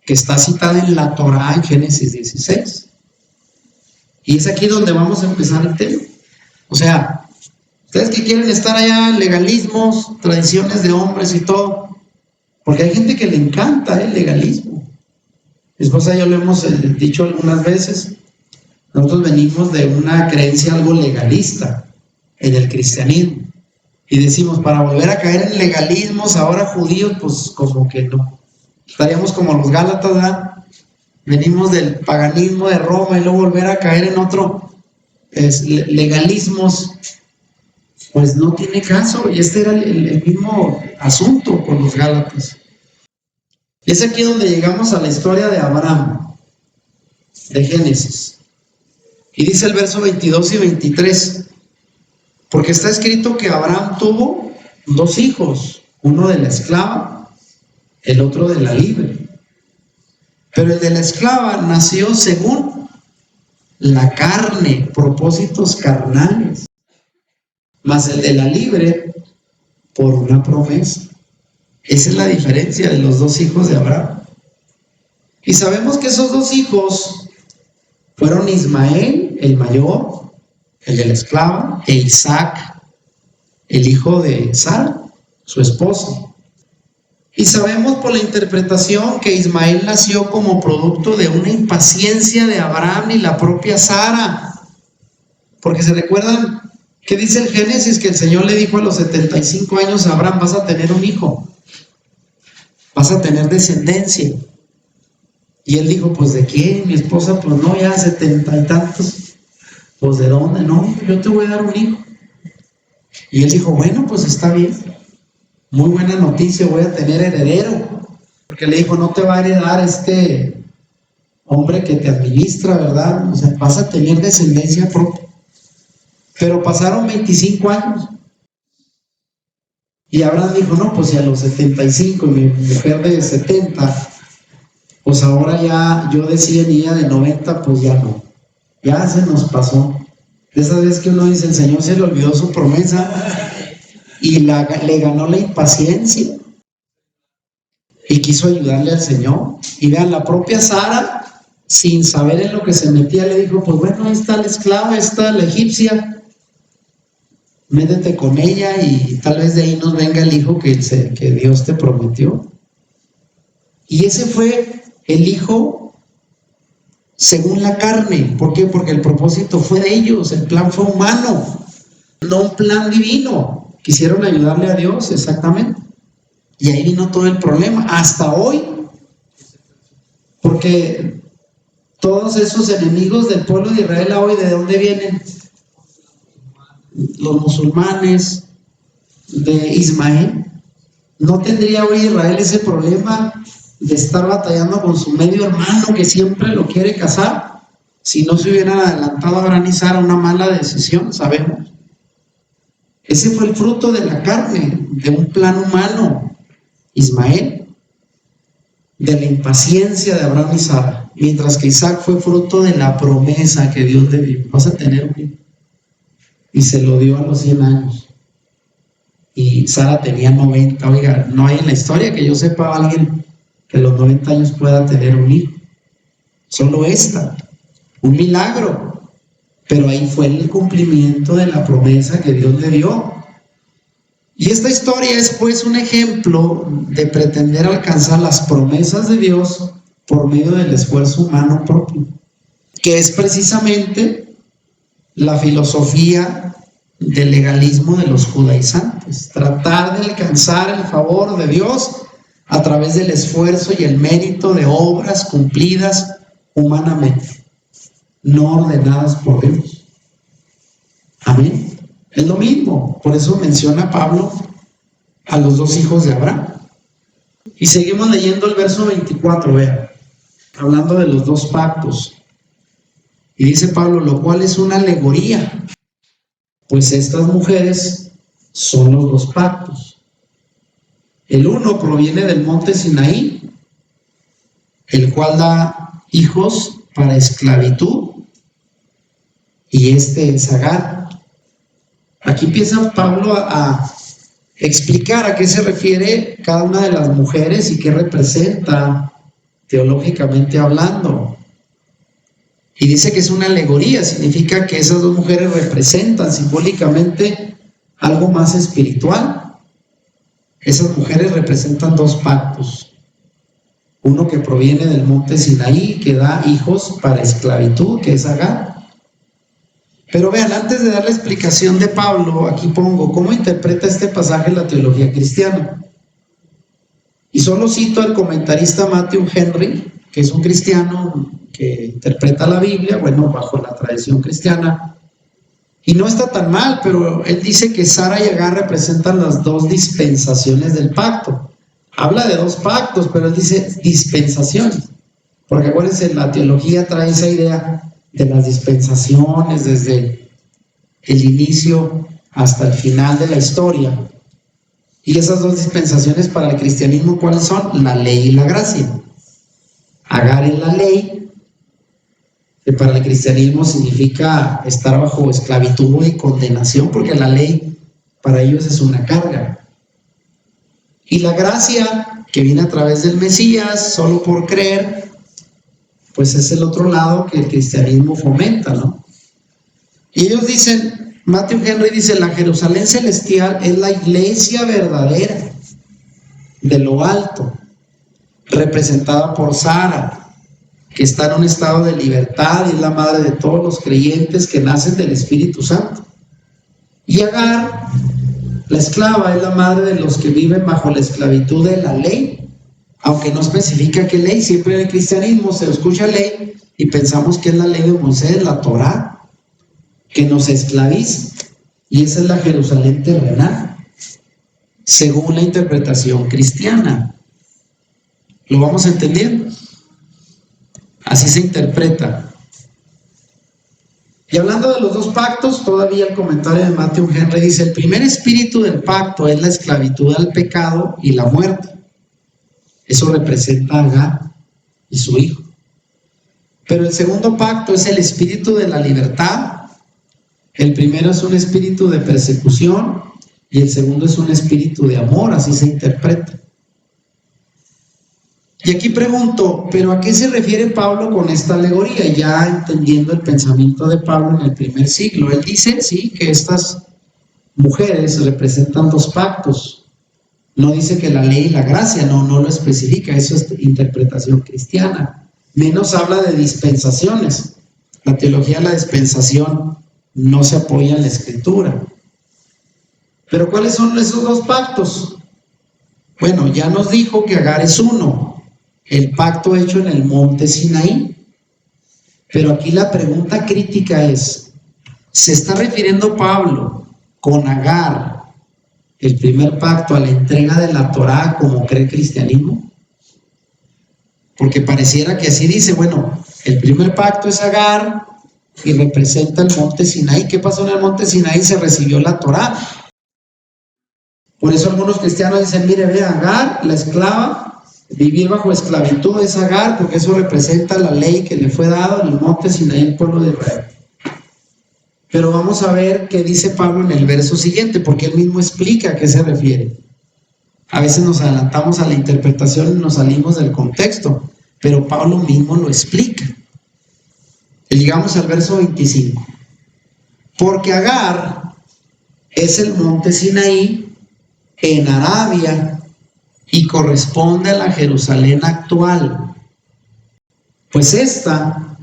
que está citada en la Torá en Génesis 16. Y es aquí donde vamos a empezar el tema. O sea, ustedes que quieren estar allá en legalismos, tradiciones de hombres y todo, porque hay gente que le encanta el legalismo. Mi esposa y yo lo hemos dicho algunas veces. Nosotros venimos de una creencia algo legalista en el cristianismo. Y decimos: para volver a caer en legalismos ahora judíos, pues como que no. Estaríamos como los Gálatas, ¿verdad? Venimos del paganismo de Roma y luego volver a caer en otro legalismos, pues no tiene caso. Y este era el mismo asunto con los Gálatas. Y es aquí donde llegamos a la historia de Abraham, de Génesis. Y dice el verso 22 y 23, porque está escrito que Abraham tuvo dos hijos, uno de la esclava, el otro de la libre. Pero el de la esclava nació según la carne, propósitos carnales, mas el de la libre por una promesa. Esa es la diferencia de los dos hijos de Abraham. Y sabemos que esos dos hijos fueron Ismael, el mayor, el de la esclava, e Isaac, el hijo de Sara, su esposa. Y sabemos por la interpretación que Ismael nació como producto de una impaciencia de Abraham y la propia Sara. Porque se recuerdan que dice el Génesis que el Señor le dijo a los 75 años a Abraham: vas a tener un hijo, vas a tener descendencia. Y él dijo: pues ¿de quién? Mi esposa, pues no, ya 70 y tantos. Pues ¿de dónde? No, yo te voy a dar un hijo. Y él dijo: bueno, pues está bien, muy buena noticia, voy a tener heredero. Porque le dijo: no te va a heredar este hombre que te administra, ¿verdad? O sea, vas a tener descendencia propia. Pero pasaron 25 años. Y Abraham dijo: no, pues si a los 75 y mi mujer de 70, pues ahora ya yo de 100 y ella de 90, pues ya no. Ya se nos pasó. Esa vez que uno dice: el Señor se le olvidó su promesa y le ganó la impaciencia y quiso ayudarle al Señor. Y vean, la propia Sara, sin saber en lo que se metía, le dijo: pues bueno, ahí está la esclava, está la egipcia, métete con ella y tal vez de ahí nos venga el hijo que Dios te prometió. Y ese fue el hijo según la carne. ¿Por qué? Porque el propósito fue de ellos, el plan fue humano, no un plan divino. Quisieron ayudarle a Dios, exactamente. Y ahí vino todo el problema, hasta hoy. Porque todos esos enemigos del pueblo de Israel hoy, ¿de dónde vienen? Los musulmanes, de Ismael. ¿No tendría hoy Israel ese problema de estar batallando con su medio hermano que siempre lo quiere casar? Si no se hubieran adelantado Abraham y Sara, una mala decisión, sabemos. Ese fue el fruto de la carne, de un plan humano, Ismael, de la impaciencia de Abraham y Sara, mientras que Isaac fue fruto de la promesa que Dios le dio. Vas a tener un hijo. Y se lo dio a los 100 años. Y Sara tenía 90. Oiga, no hay en la historia que yo sepa a alguien que a los 90 años pueda tener un hijo. Solo esta. Un milagro. Pero ahí fue el cumplimiento de la promesa que Dios le dio. Y esta historia es pues un ejemplo de pretender alcanzar las promesas de Dios por medio del esfuerzo humano propio, que es precisamente la filosofía del legalismo de los judaizantes, tratar de alcanzar el favor de Dios a través del esfuerzo y el mérito de obras cumplidas humanamente, no ordenadas por Dios. Amén. Es lo mismo, por eso menciona Pablo a los dos hijos de Abraham. Y seguimos leyendo el verso 24, vean, hablando de los dos pactos. Y dice Pablo, lo cual es una alegoría, pues estas mujeres son los dos pactos. El uno proviene del monte Sinaí, el cual da hijos para esclavitud, y este es Agar. Aquí empieza Pablo a explicar a qué se refiere cada una de las mujeres y qué representa teológicamente hablando. Y dice que es una alegoría, significa que esas dos mujeres representan simbólicamente algo más espiritual. Esas mujeres representan dos pactos. Uno que proviene del monte Sinaí, que da hijos para esclavitud, que es Agar. Pero vean, antes de dar la explicación de Pablo, aquí pongo, ¿cómo interpreta este pasaje la teología cristiana? Y solo cito al comentarista Matthew Henry, que es un cristiano que interpreta la Biblia, bueno, bajo la tradición cristiana, y no está tan mal, pero él dice que Sara y Agar representan las dos dispensaciones del pacto. Habla de dos pactos, pero él dice dispensaciones, porque acuérdense, la teología trae esa idea de las dispensaciones desde el inicio hasta el final de la historia. Y esas dos dispensaciones para el cristianismo, ¿cuáles son? La ley y la gracia. Agar es la ley, que para el cristianismo significa estar bajo esclavitud y condenación, porque la ley para ellos es una carga. Y la gracia, que viene a través del Mesías, solo por creer, pues es el otro lado que el cristianismo fomenta, ¿no? Y ellos dicen, Matthew Henry dice, la Jerusalén celestial es la iglesia verdadera de lo alto, representada por Sara, que está en un estado de libertad y es la madre de todos los creyentes que nacen del Espíritu Santo. Y Agar, la esclava, es la madre de los que viven bajo la esclavitud de la ley, aunque no especifica qué ley. Siempre en el cristianismo se escucha ley y pensamos que es la ley de Moisés, la Torá, que nos esclaviza, y esa es la Jerusalén terrenal, según la interpretación cristiana. ¿Lo vamos entendiendo? Así se interpreta. Y hablando de los dos pactos, todavía el comentario de Matthew Henry dice, el primer espíritu del pacto es la esclavitud al pecado y la muerte. Eso representa a Agar y su hijo. Pero el segundo pacto es el espíritu de la libertad. El primero es un espíritu de persecución y el segundo es un espíritu de amor, así se interpreta. Y aquí pregunto, ¿pero a qué se refiere Pablo con esta alegoría? Ya entendiendo el pensamiento de Pablo en el primer siglo. Él dice, sí, que estas mujeres representan dos pactos. No dice que la ley y la gracia, no lo especifica, eso es interpretación cristiana. Menos habla de dispensaciones. La teología de la dispensación no se apoya en la escritura. Pero ¿cuáles son esos dos pactos? Bueno, ya nos dijo que Agar es uno, el pacto hecho en el monte Sinaí. Pero aquí la pregunta crítica es, ¿se está refiriendo Pablo con Agar el primer pacto a la entrega de la Torá como cree el cristianismo? Porque pareciera que así dice, bueno, el primer pacto es Agar y representa el monte Sinaí. ¿Qué pasó en el monte Sinaí? Se recibió la Torá. Por eso algunos cristianos dicen, mire, ve, Agar, la esclava, vivir bajo esclavitud es Agar, porque eso representa la ley que le fue dada en el monte Sinaí al pueblo de Israel. Pero vamos a ver qué dice Pablo en el verso siguiente, porque él mismo explica a qué se refiere. A veces nos adelantamos a la interpretación y nos salimos del contexto, pero Pablo mismo lo explica. Y llegamos al verso 25. Porque Agar es el monte Sinaí en Arabia y corresponde a la Jerusalén actual, pues esta,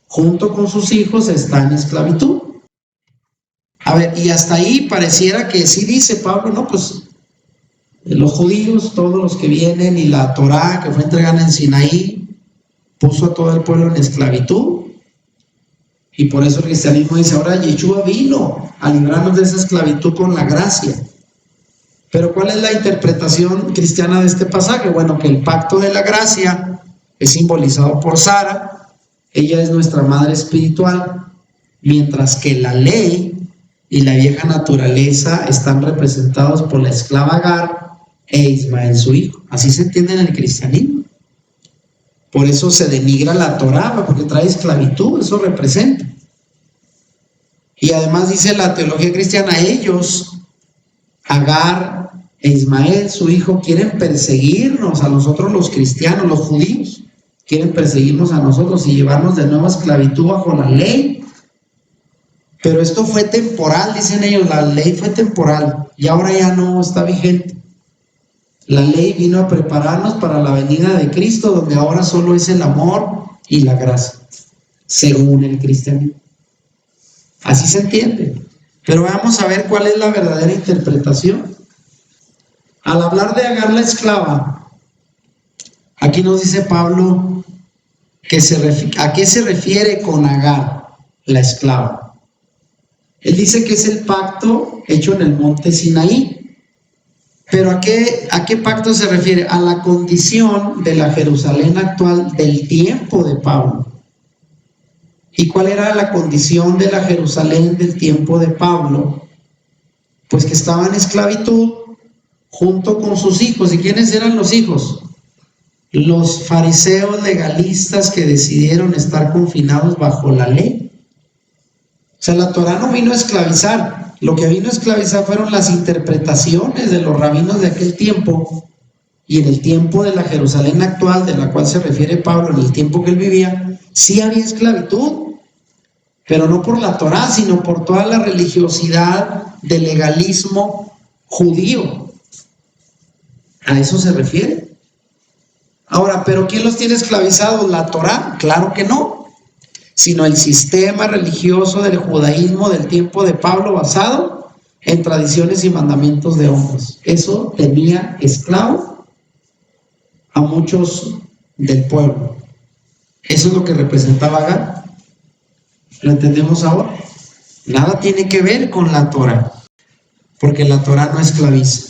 junto con sus hijos, está en esclavitud. A ver, y hasta ahí pareciera que sí dice Pablo, no, pues los judíos, todos los que vienen, y la Torá que fue entregada en Sinaí, puso a todo el pueblo en esclavitud. Y por eso el cristianismo dice, ahora Yeshua vino a librarnos de esa esclavitud con la gracia. Pero ¿cuál es la interpretación cristiana de este pasaje? Bueno, que el pacto de la gracia es simbolizado por Sara, ella es nuestra madre espiritual, mientras que la ley y la vieja naturaleza están representados por la esclava Agar e Ismael su hijo. Así se entiende en el cristianismo. Por eso se denigra la Torá, porque trae esclavitud, eso representa. Y además dice la teología cristiana, ellos, Agar e Ismael su hijo, quieren perseguirnos a nosotros los cristianos, los judíos, quieren perseguirnos a nosotros y llevarnos de nuevo a esclavitud bajo la ley. Pero esto fue temporal, dicen ellos, la ley fue temporal y ahora ya no está vigente. La ley vino a prepararnos para la venida de Cristo, donde ahora solo es el amor y la gracia, según el cristianismo. Así se entiende. Pero vamos a ver cuál es la verdadera interpretación. Al hablar de Agar la esclava, aquí nos dice Pablo que ¿a qué se refiere con Agar la esclava? Él dice que es el pacto hecho en el monte Sinaí. Pero ¿a qué pacto se refiere? A la condición de la Jerusalén actual del tiempo de Pablo. ¿Y cuál era la condición de la Jerusalén del tiempo de Pablo? Pues que estaba en esclavitud junto con sus hijos. ¿Y quiénes eran los hijos? Los fariseos legalistas que decidieron estar confinados bajo la ley. O sea, la Torá no vino a esclavizar. Lo que vino a esclavizar fueron las interpretaciones de los rabinos de aquel tiempo, y en el tiempo de la Jerusalén actual, de la cual se refiere Pablo, en el tiempo que él vivía, sí había esclavitud, pero no por la Torá, sino por toda la religiosidad del legalismo judío. A eso se refiere. Ahora, ¿pero quién los tiene esclavizados? ¿La Torá? Claro que no, sino el sistema religioso del judaísmo del tiempo de Pablo, basado en tradiciones y mandamientos de hombres. Eso tenía esclavo a muchos del pueblo. Eso es lo que representaba Agar. ¿Lo entendemos ahora? Nada tiene que ver con la Torá, porque la Torá no esclaviza.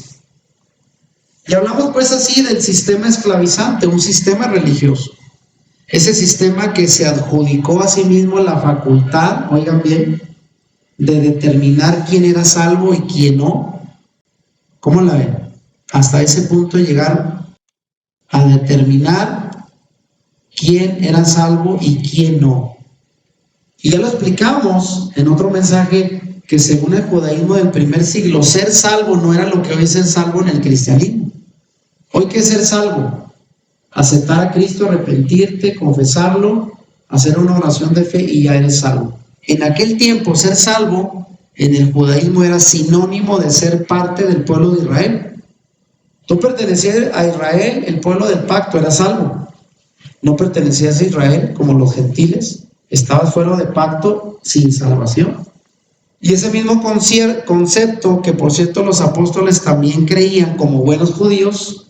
Y hablamos pues así del sistema esclavizante, un sistema religioso. Ese sistema que se adjudicó a sí mismo la facultad, oigan bien, de determinar quién era salvo y quién no. ¿Cómo la ven? Hasta ese punto llegaron a determinar quién era salvo y quién no. Y ya lo explicamos en otro mensaje, que según el judaísmo del primer siglo, ser salvo no era lo que hoy es ser salvo en el cristianismo. Hoy, ¿qué es ser salvo? Aceptar a Cristo, arrepentirte, confesarlo, hacer una oración de fe y ya eres salvo. En aquel tiempo, ser salvo en el judaísmo era sinónimo de ser parte del pueblo de Israel. Tú pertenecías a Israel, el pueblo del pacto, eras salvo. No pertenecías a Israel como los gentiles, estabas fuera de pacto sin salvación. Y ese mismo concepto, que por cierto los apóstoles también creían como buenos judíos,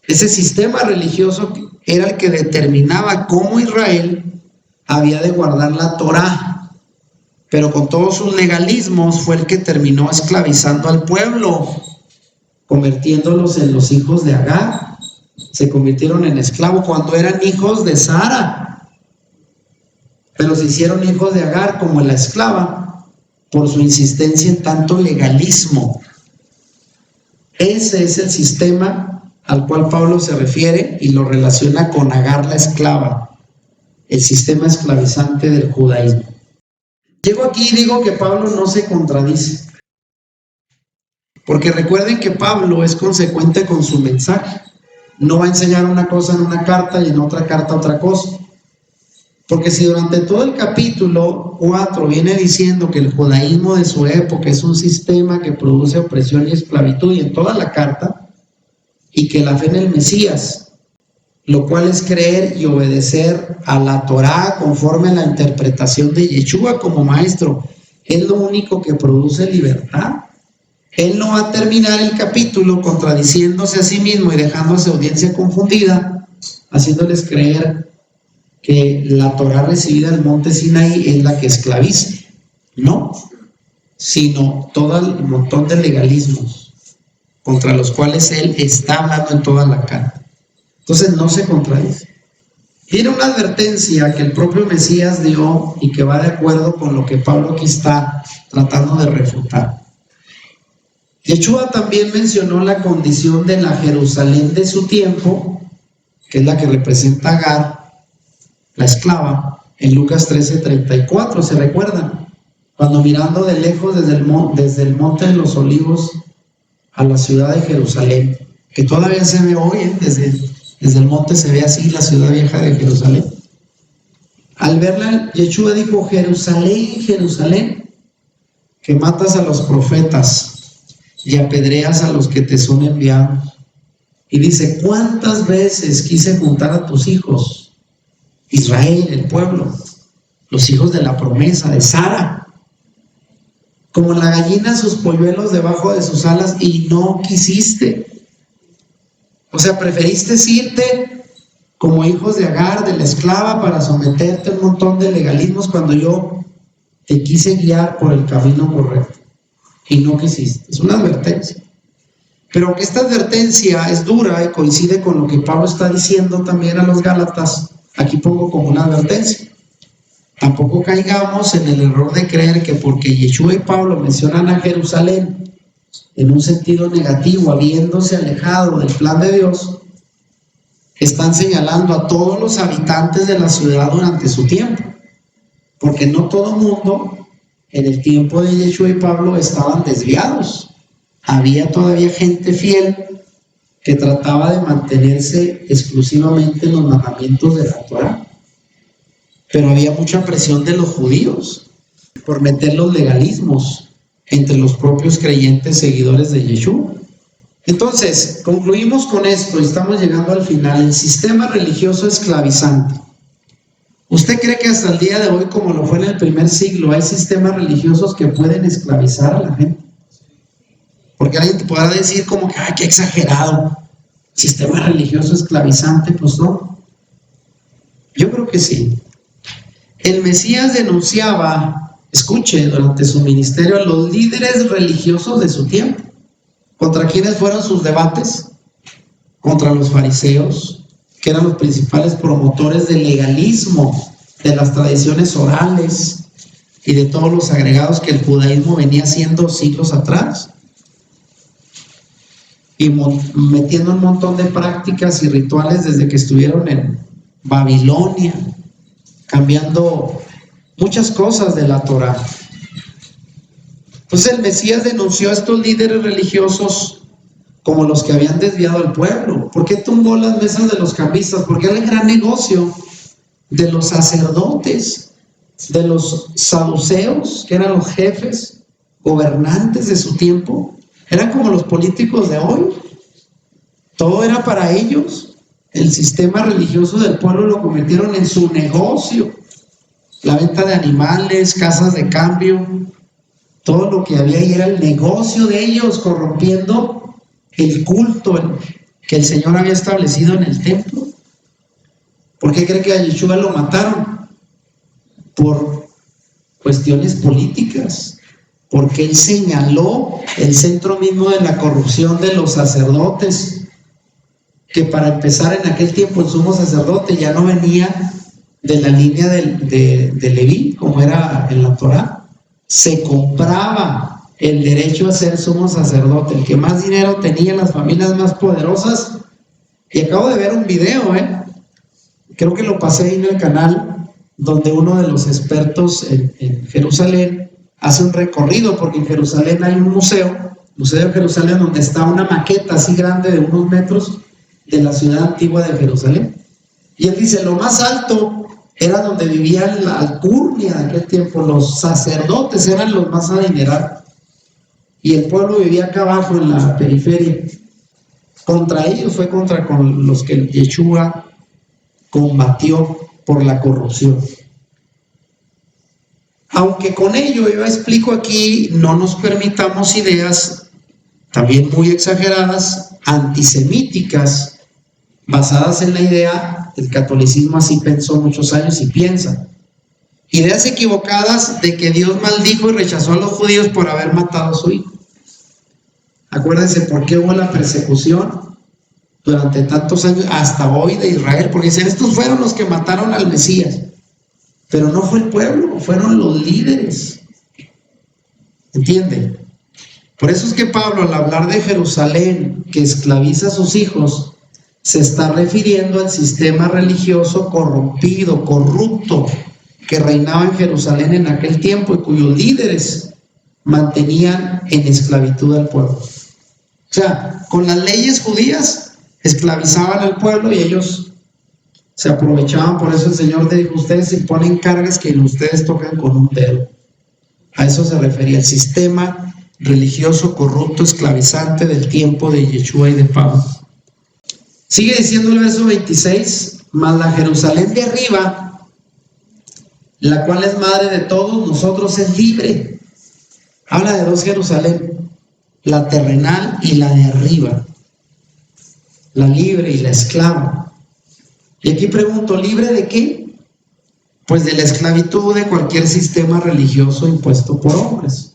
ese sistema religioso era el que determinaba cómo Israel había de guardar la Torá, pero con todos sus legalismos fue el que terminó esclavizando al pueblo. convirtiéndolos en los hijos de Agar. Se convirtieron en esclavos cuando eran hijos de Sara, pero se hicieron hijos de Agar como la esclava por su insistencia en tanto legalismo. Ese es el sistema al cual Pablo se refiere y lo relaciona con Agar la esclava, el sistema esclavizante del judaísmo. Llego aquí y digo que Pablo no se contradice, porque recuerden que Pablo es consecuente con su mensaje. No va a enseñar una cosa en una carta y en otra carta otra cosa. Porque si durante todo el capítulo 4 viene diciendo que el judaísmo de su época es un sistema que produce opresión y esclavitud, y en toda la carta, y que la fe en el Mesías, lo cual es creer y obedecer a la Torá conforme a la interpretación de Yeshua como maestro, es lo único que produce libertad. Él no va a terminar el capítulo contradiciéndose a sí mismo y dejando a su audiencia confundida, haciéndoles creer que la Torá recibida del monte Sinaí es la que esclaviza. No, sino todo el montón de legalismos contra los cuales él está hablando en toda la carta. Entonces no se contradice. Tiene una advertencia que el propio Mesías dio y que va de acuerdo con lo que Pablo aquí está tratando de refutar. Yeshua también mencionó la condición de la Jerusalén de su tiempo, que es la que representa a Agar, la esclava, en Lucas 13:34, ¿se recuerdan? Cuando mirando de lejos desde el monte de los olivos a la ciudad de Jerusalén, que todavía se ve hoy, desde el monte se ve así la ciudad vieja de Jerusalén. Al verla, Yeshua dijo: Jerusalén, Jerusalén, que matas a los profetas y apedreas a los que te son enviados. Y dice: ¿cuántas veces quise juntar a tus hijos, Israel, el pueblo, los hijos de la promesa de Sara, como la gallina sus polluelos debajo de sus alas, y no quisiste? O sea, preferiste irte como hijos de Agar, de la esclava, para someterte a un montón de legalismos cuando yo te quise guiar por el camino correcto. Y no quisiste. Es una advertencia. Pero aunque esta advertencia es dura y coincide con lo que Pablo está diciendo también a los Gálatas, aquí pongo como una advertencia. Tampoco caigamos en el error de creer que porque Yeshua y Pablo mencionan a Jerusalén en un sentido negativo, habiéndose alejado del plan de Dios, están señalando a todos los habitantes de la ciudad durante su tiempo. Porque no todo mundo en el tiempo de Yeshua y Pablo estaban desviados. Había todavía gente fiel que trataba de mantenerse exclusivamente en los mandamientos de la Torá. Pero había mucha presión de los judíos por meter los legalismos entre los propios creyentes seguidores de Yeshua. Entonces, concluimos con esto y estamos llegando al final. El sistema religioso esclavizante. ¿Usted cree que hasta el día de hoy, como lo fue en el primer siglo, hay sistemas religiosos que pueden esclavizar a la gente? Porque alguien te podrá decir como que, ¡ay, qué exagerado! ¿Sistema religioso esclavizante? Pues no. Yo creo que sí. El Mesías denunciaba, escuche, durante su ministerio a los líderes religiosos de su tiempo. ¿Contra quiénes fueron sus debates? Contra los fariseos, que eran los principales promotores del legalismo, de las tradiciones orales y de todos los agregados que el judaísmo venía haciendo siglos atrás, y metiendo un montón de prácticas y rituales desde que estuvieron en Babilonia, cambiando muchas cosas de la Torá. Entonces el Mesías denunció a estos líderes religiosos como los que habían desviado al pueblo. ¿Por qué tumbó las mesas de los cambistas? Porque era el gran negocio de los sacerdotes, de los saduceos, que eran los jefes, gobernantes de su tiempo. Eran como los políticos de hoy. Todo era para ellos. El sistema religioso del pueblo lo convirtieron en su negocio. La venta de animales, casas de cambio, todo lo que había ahí era el negocio de ellos, corrompiendo el culto que el Señor había establecido en el templo. ¿Por qué cree que a Yeshua lo mataron? Por cuestiones políticas. porque él señaló el centro mismo de la corrupción de los sacerdotes, que para empezar en aquel tiempo el sumo sacerdote ya no venía de la línea de Leví, como era en la Torá. Se compraba el derecho a ser sumo sacerdote. El que más dinero tenía, las familias más poderosas. Y acabo de ver un video, creo que lo pasé ahí en el canal, donde uno de los expertos en Jerusalén hace un recorrido, porque en Jerusalén hay un museo de Jerusalén, donde está una maqueta así grande de unos metros de la ciudad antigua de Jerusalén. Y él dice, lo más alto era donde vivía la alcurnia de aquel tiempo, los sacerdotes eran los más adinerados, y el pueblo vivía acá abajo en la periferia. Contra ellos fue con los que Yeshua combatió por la corrupción. Aunque con ello, yo explico aquí, no nos permitamos ideas también muy exageradas, antisemíticas, basadas en la idea, el catolicismo así pensó muchos años y piensa. Ideas equivocadas de que Dios maldijo y rechazó a los judíos por haber matado a su hijo. Acuérdense por qué hubo la persecución durante tantos años, hasta hoy, de Israel, porque dicen, estos fueron los que mataron al Mesías. Pero no fue el pueblo, fueron los líderes. ¿Entienden? Por eso es que Pablo, al hablar de Jerusalén, que esclaviza a sus hijos, se está refiriendo al sistema religioso corrompido, corrupto, que reinaba en Jerusalén en aquel tiempo y cuyos líderes mantenían en esclavitud al pueblo. O sea, con las leyes judías esclavizaban al pueblo y ellos se aprovechaban. Por eso el Señor te dijo, ustedes se ponen cargas que ustedes tocan con un dedo. A eso se refería el sistema religioso corrupto, esclavizante del tiempo de Yeshua y de Pablo. Sigue diciendo el verso 26, mas la Jerusalén de arriba, la cual es madre de todos nosotros, es libre. Habla de dos Jerusalén, la terrenal y la de arriba, la libre y la esclava. Y aquí pregunto, ¿libre de qué? Pues de la esclavitud de cualquier sistema religioso impuesto por hombres.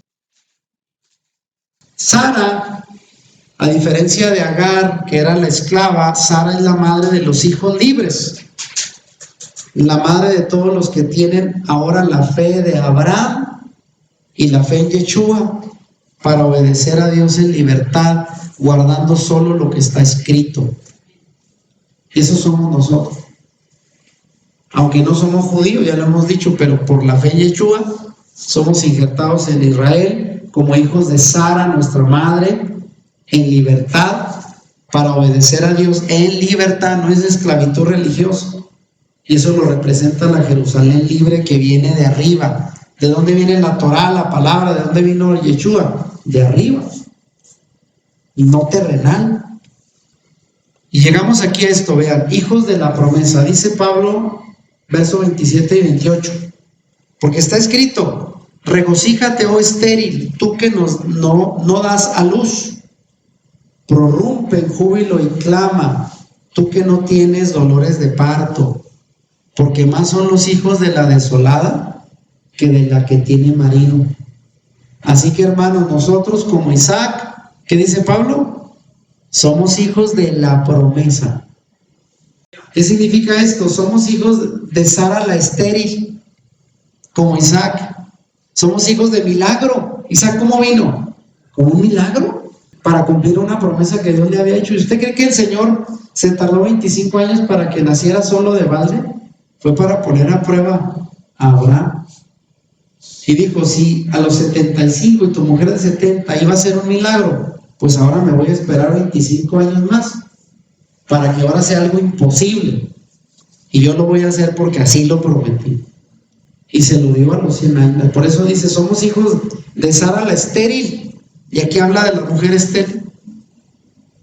Sara, a diferencia de Agar, que era la esclava, Sara es la madre de los hijos libres, la madre de todos los que tienen ahora la fe de Abraham y la fe en Yeshua, para obedecer a Dios en libertad, guardando solo lo que está escrito. Y eso somos nosotros. Aunque no somos judíos, ya lo hemos dicho, pero por la fe en Yeshua somos injertados en Israel como hijos de Sara, nuestra madre, en libertad, para obedecer a Dios en libertad, no es de esclavitud religiosa. Y eso lo representa la Jerusalén libre que viene de arriba. ¿De dónde viene la Torá, la palabra? ¿De dónde vino Yeshua? De arriba, no terrenal. Y llegamos aquí a esto, vean, hijos de la promesa, dice Pablo, versos 27 y 28, porque está escrito, regocíjate, oh estéril, tú que no das a luz, prorrumpe en júbilo y clama, tú que no tienes dolores de parto, porque más son los hijos de la desolada que de la que tiene marido. Así que, hermanos, nosotros como Isaac, ¿qué dice Pablo? Somos hijos de la promesa. ¿Qué significa esto? Somos hijos de Sara la estéril, como Isaac. Somos hijos de milagro. ¿Isaac cómo vino? Como un milagro, para cumplir una promesa que Dios le había hecho. ¿Y usted cree que el Señor se tardó 25 años para que naciera solo de balde? Fue para poner a prueba a Abraham. Y dijo, si a los 75 y tu mujer de 70 iba a ser un milagro, pues ahora me voy a esperar 25 años más, para que ahora sea algo imposible. Y yo lo voy a hacer porque así lo prometí. Y se lo dio a los 100 años. Por eso dice, somos hijos de Sara la estéril. Y aquí habla de la mujer estéril,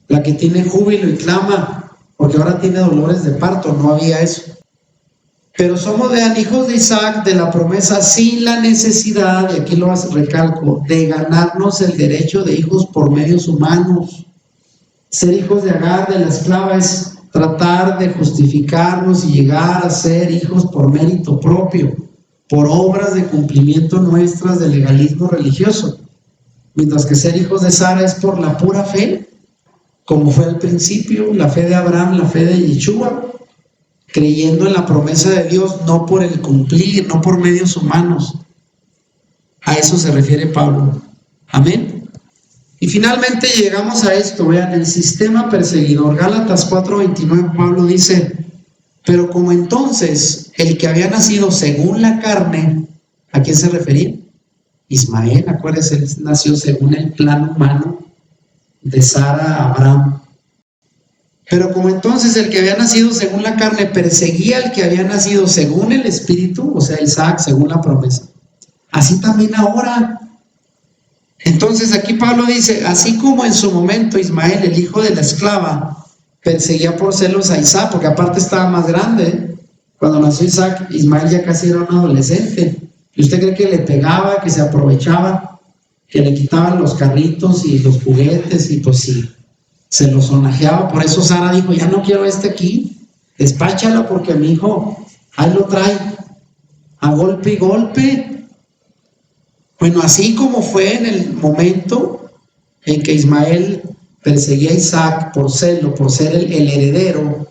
la que tiene júbilo y clama, porque ahora tiene dolores de parto, no había eso. Pero somos, vean, hijos de Isaac, de la promesa, sin la necesidad, y aquí lo recalco, de ganarnos el derecho de hijos por medios humanos. Ser hijos de Agar, de la esclava, es tratar de justificarnos y llegar a ser hijos por mérito propio. por obras de cumplimiento nuestras de legalismo religioso, mientras que ser hijos de Sara es por la pura fe, como fue al principio, la fe de Abraham, la fe de Yeshua, creyendo en la promesa de Dios, no por el cumplir, no por medios humanos. A eso se refiere Pablo. Amén. Y finalmente llegamos a esto, vean, el sistema perseguidor. Gálatas 4:29, Pablo dice: pero como entonces el que había nacido según la carne, ¿a quién se refería? Ismael, acuérdense, él nació según el plan humano de Sara a Abraham. Pero como entonces el que había nacido según la carne perseguía al que había nacido según el Espíritu, o sea, Isaac, según la promesa, así también ahora. Entonces aquí Pablo dice, así como en su momento Ismael, el hijo de la esclava, perseguía por celos a Isaac, porque aparte estaba más grande. Cuando nació Isaac, Ismael ya casi era un adolescente. ¿Y usted cree que le pegaba, que se aprovechaba, que le quitaban los carritos y los juguetes y pues sí, se los sonajeaba? Por eso Sara dijo, ya no quiero aquí, despáchalo porque mi hijo ahí lo trae a golpe y golpe. Bueno, así como fue en el momento en que Ismael perseguía a Isaac por celo, por ser el heredero,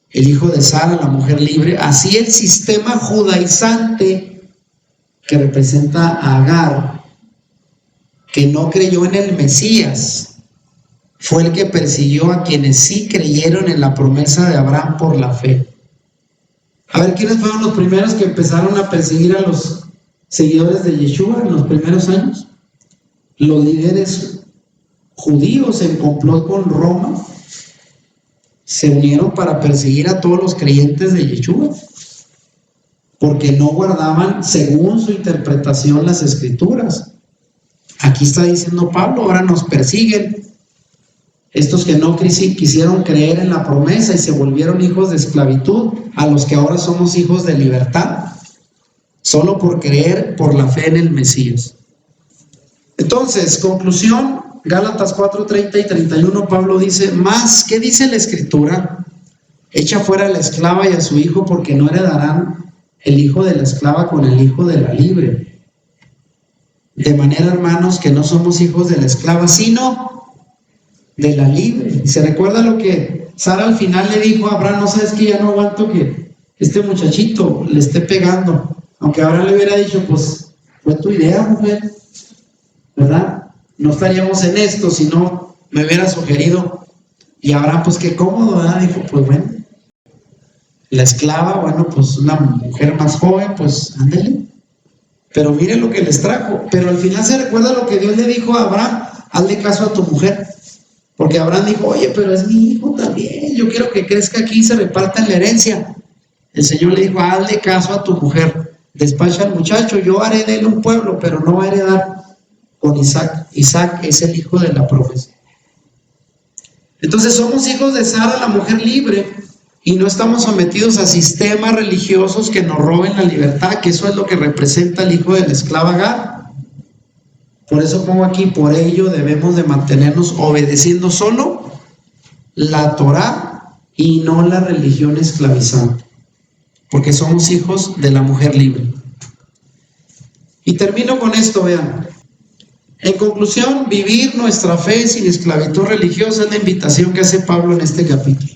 el hijo de Sara, la mujer libre, así el sistema judaizante que representa a Agar, que no creyó en el Mesías, fue el que persiguió a quienes sí creyeron en la promesa de Abraham por la fe. A ver, ¿quiénes fueron los primeros que empezaron a perseguir a los seguidores de Yeshua en los primeros años? Los líderes judíos en complot con Roma se unieron para perseguir a todos los creyentes de Yeshua, porque no guardaban según su interpretación las escrituras. Aquí está diciendo Pablo, ahora nos persiguen estos que no quisieron creer en la promesa y se volvieron hijos de esclavitud, a los que ahora somos hijos de libertad, solo por creer por la fe en el Mesías. Entonces, conclusión, Gálatas 4:30 y 31, Pablo dice, más, ¿qué dice la Escritura? Echa fuera a la esclava y a su hijo, porque no heredarán el hijo de la esclava con el hijo de la libre. De manera, hermanos, que no somos hijos de la esclava, sino de la libre. Y se recuerda lo que Sara al final le dijo a Abraham, no sabes que ya no aguanto que este muchachito le esté pegando. Aunque Abraham le hubiera dicho, pues, fue tu idea, mujer, ¿verdad? No estaríamos en esto si no me hubiera sugerido. Y Abraham, pues qué cómodo, ¿verdad? Dijo, pues bueno, la esclava, bueno, pues una mujer más joven, pues ándele. Pero miren lo que les trajo. Pero al final se recuerda lo que Dios le dijo a Abraham, hazle caso a tu mujer. Porque Abraham dijo, oye, pero es mi hijo también, yo quiero que crezca aquí y se reparta en la herencia. El Señor le dijo, hazle caso a tu mujer, despacha al muchacho, yo haré de él un pueblo, pero no va a heredar con Isaac. Isaac es el hijo de la promesa. Entonces somos hijos de Sara, la mujer libre, y no estamos sometidos a sistemas religiosos que nos roben la libertad, que eso es lo que representa el hijo de la esclava Agar. Por eso pongo aquí, por ello debemos de mantenernos obedeciendo solo la Torá y no la religión esclavizante, porque somos hijos de la mujer libre. Y termino con esto, vean. En conclusión, vivir nuestra fe sin esclavitud religiosa es la invitación que hace Pablo en este capítulo.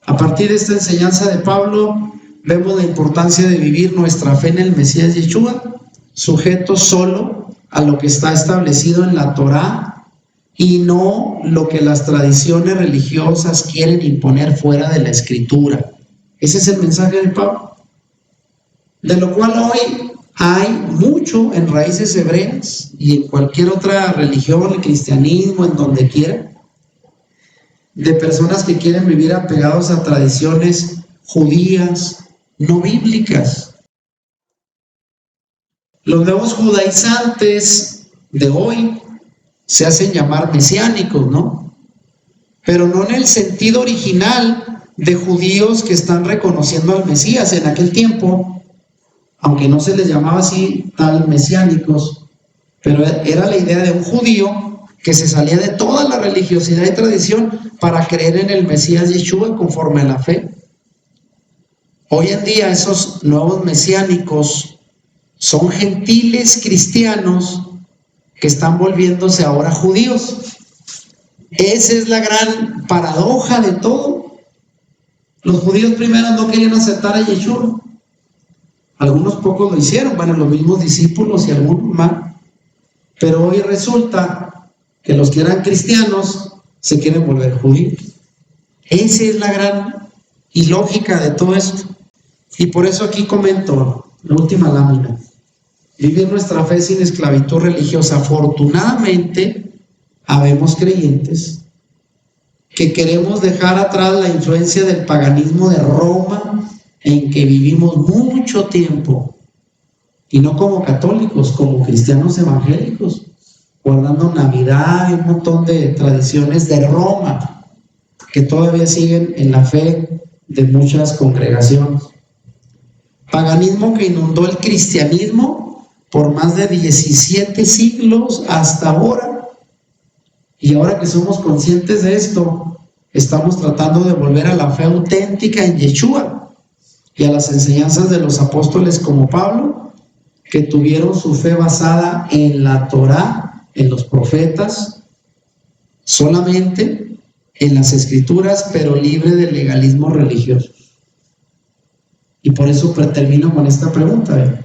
A partir de esta enseñanza de Pablo, vemos la importancia de vivir nuestra fe en el Mesías Yeshua, sujeto solo a lo que está establecido en la Torá y no lo que las tradiciones religiosas quieren imponer fuera de la Escritura. Ese es el mensaje de Pablo, de lo cual hoy hay mucho en raíces hebreas y en cualquier otra religión, el cristianismo, en donde quiera, de personas que quieren vivir apegados a tradiciones judías, no bíblicas. Los nuevos judaizantes de hoy se hacen llamar mesiánicos, ¿no? Pero no en el sentido original de judíos que están reconociendo al Mesías. En aquel tiempo, aunque no se les llamaba así tal mesiánicos, pero era la idea de un judío que se salía de toda la religiosidad y tradición para creer en el Mesías Yeshua conforme a la fe. Hoy en día esos nuevos mesiánicos son gentiles cristianos que están volviéndose ahora judíos. Esa es la gran paradoja de todo. Los judíos primero no querían aceptar a Yeshua. Algunos pocos lo hicieron, bueno, los mismos discípulos y algunos más. Pero hoy resulta que los que eran cristianos se quieren volver judíos. Esa es la gran ilógica de todo esto. Y por eso aquí comento la última lámina. Vivir nuestra fe sin esclavitud religiosa. Afortunadamente, habemos creyentes que queremos dejar atrás la influencia del paganismo de Roma, en que vivimos mucho tiempo, y no como católicos, como cristianos evangélicos, guardando Navidad y un montón de tradiciones de Roma, que todavía siguen en la fe de muchas congregaciones. Paganismo que inundó el cristianismo por más de 17 siglos hasta ahora. Y ahora que somos conscientes de esto, estamos tratando de volver a la fe auténtica en Yeshua y a las enseñanzas de los apóstoles como Pablo, que tuvieron su fe basada en la Torá, en los profetas, solamente en las escrituras, pero libre de legalismo religioso. Y por eso termino con esta pregunta.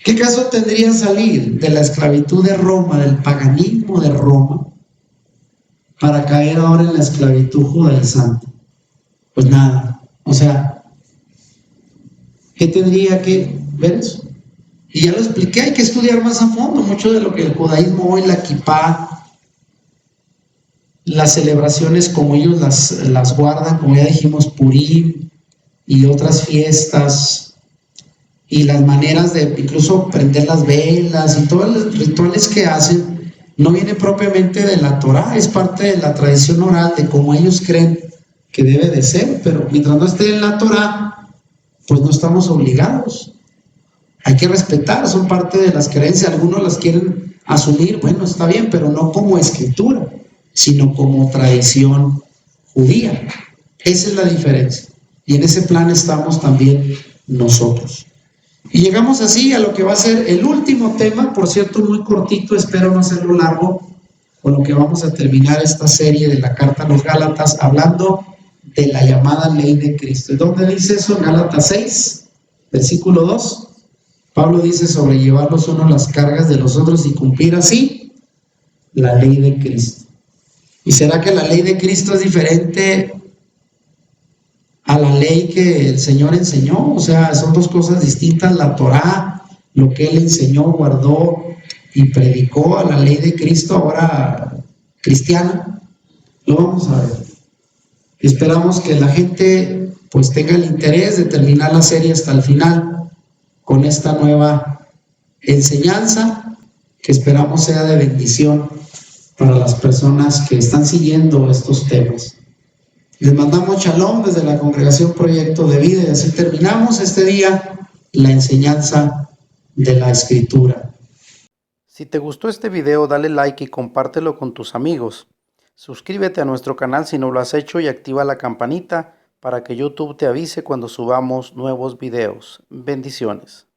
¿Qué caso tendría salir de la esclavitud de Roma, del paganismo de Roma, para caer ahora en la esclavitud judaizante? Pues nada. O sea, ¿qué tendría que ver eso? Y ya lo expliqué, hay que estudiar más a fondo mucho de lo que el judaísmo hoy, la kipá, las celebraciones como ellos las guardan, como ya dijimos, Purim y otras fiestas, y las maneras de incluso prender las velas y todos los rituales que hacen, no viene propiamente de la Torá, es parte de la tradición oral, de cómo ellos creen que debe de ser, pero mientras no esté en la Torá, pues no estamos obligados. Hay que respetar, son parte de las creencias, algunos las quieren asumir, bueno, está bien, pero no como escritura, sino como tradición judía. Esa es la diferencia. Y en ese plan estamos también nosotros. Y llegamos así a lo que va a ser el último tema, por cierto, muy cortito, espero no hacerlo largo, con lo que vamos a terminar esta serie de la Carta a los Gálatas, hablando de la llamada ley de Cristo. ¿Y dónde dice eso? En Gálatas 6, versículo 2. Pablo dice: sobrellevar los unos las cargas de los otros y cumplir así la ley de Cristo. ¿Y será que la ley de Cristo es diferente a la ley que el Señor enseñó? O sea, son dos cosas distintas. La Torá, lo que Él enseñó, guardó y predicó, a la ley de Cristo ahora cristiana. Lo vamos a ver. Esperamos que la gente pues tenga el interés de terminar la serie hasta el final con esta nueva enseñanza, que esperamos sea de bendición para las personas que están siguiendo estos temas. Les mandamos shalom desde la Congregación Proyecto de Vida, y así terminamos este día la enseñanza de la Escritura. Si te gustó este video, dale like y compártelo con tus amigos. Suscríbete a nuestro canal si no lo has hecho y activa la campanita para que YouTube te avise cuando subamos nuevos videos. Bendiciones.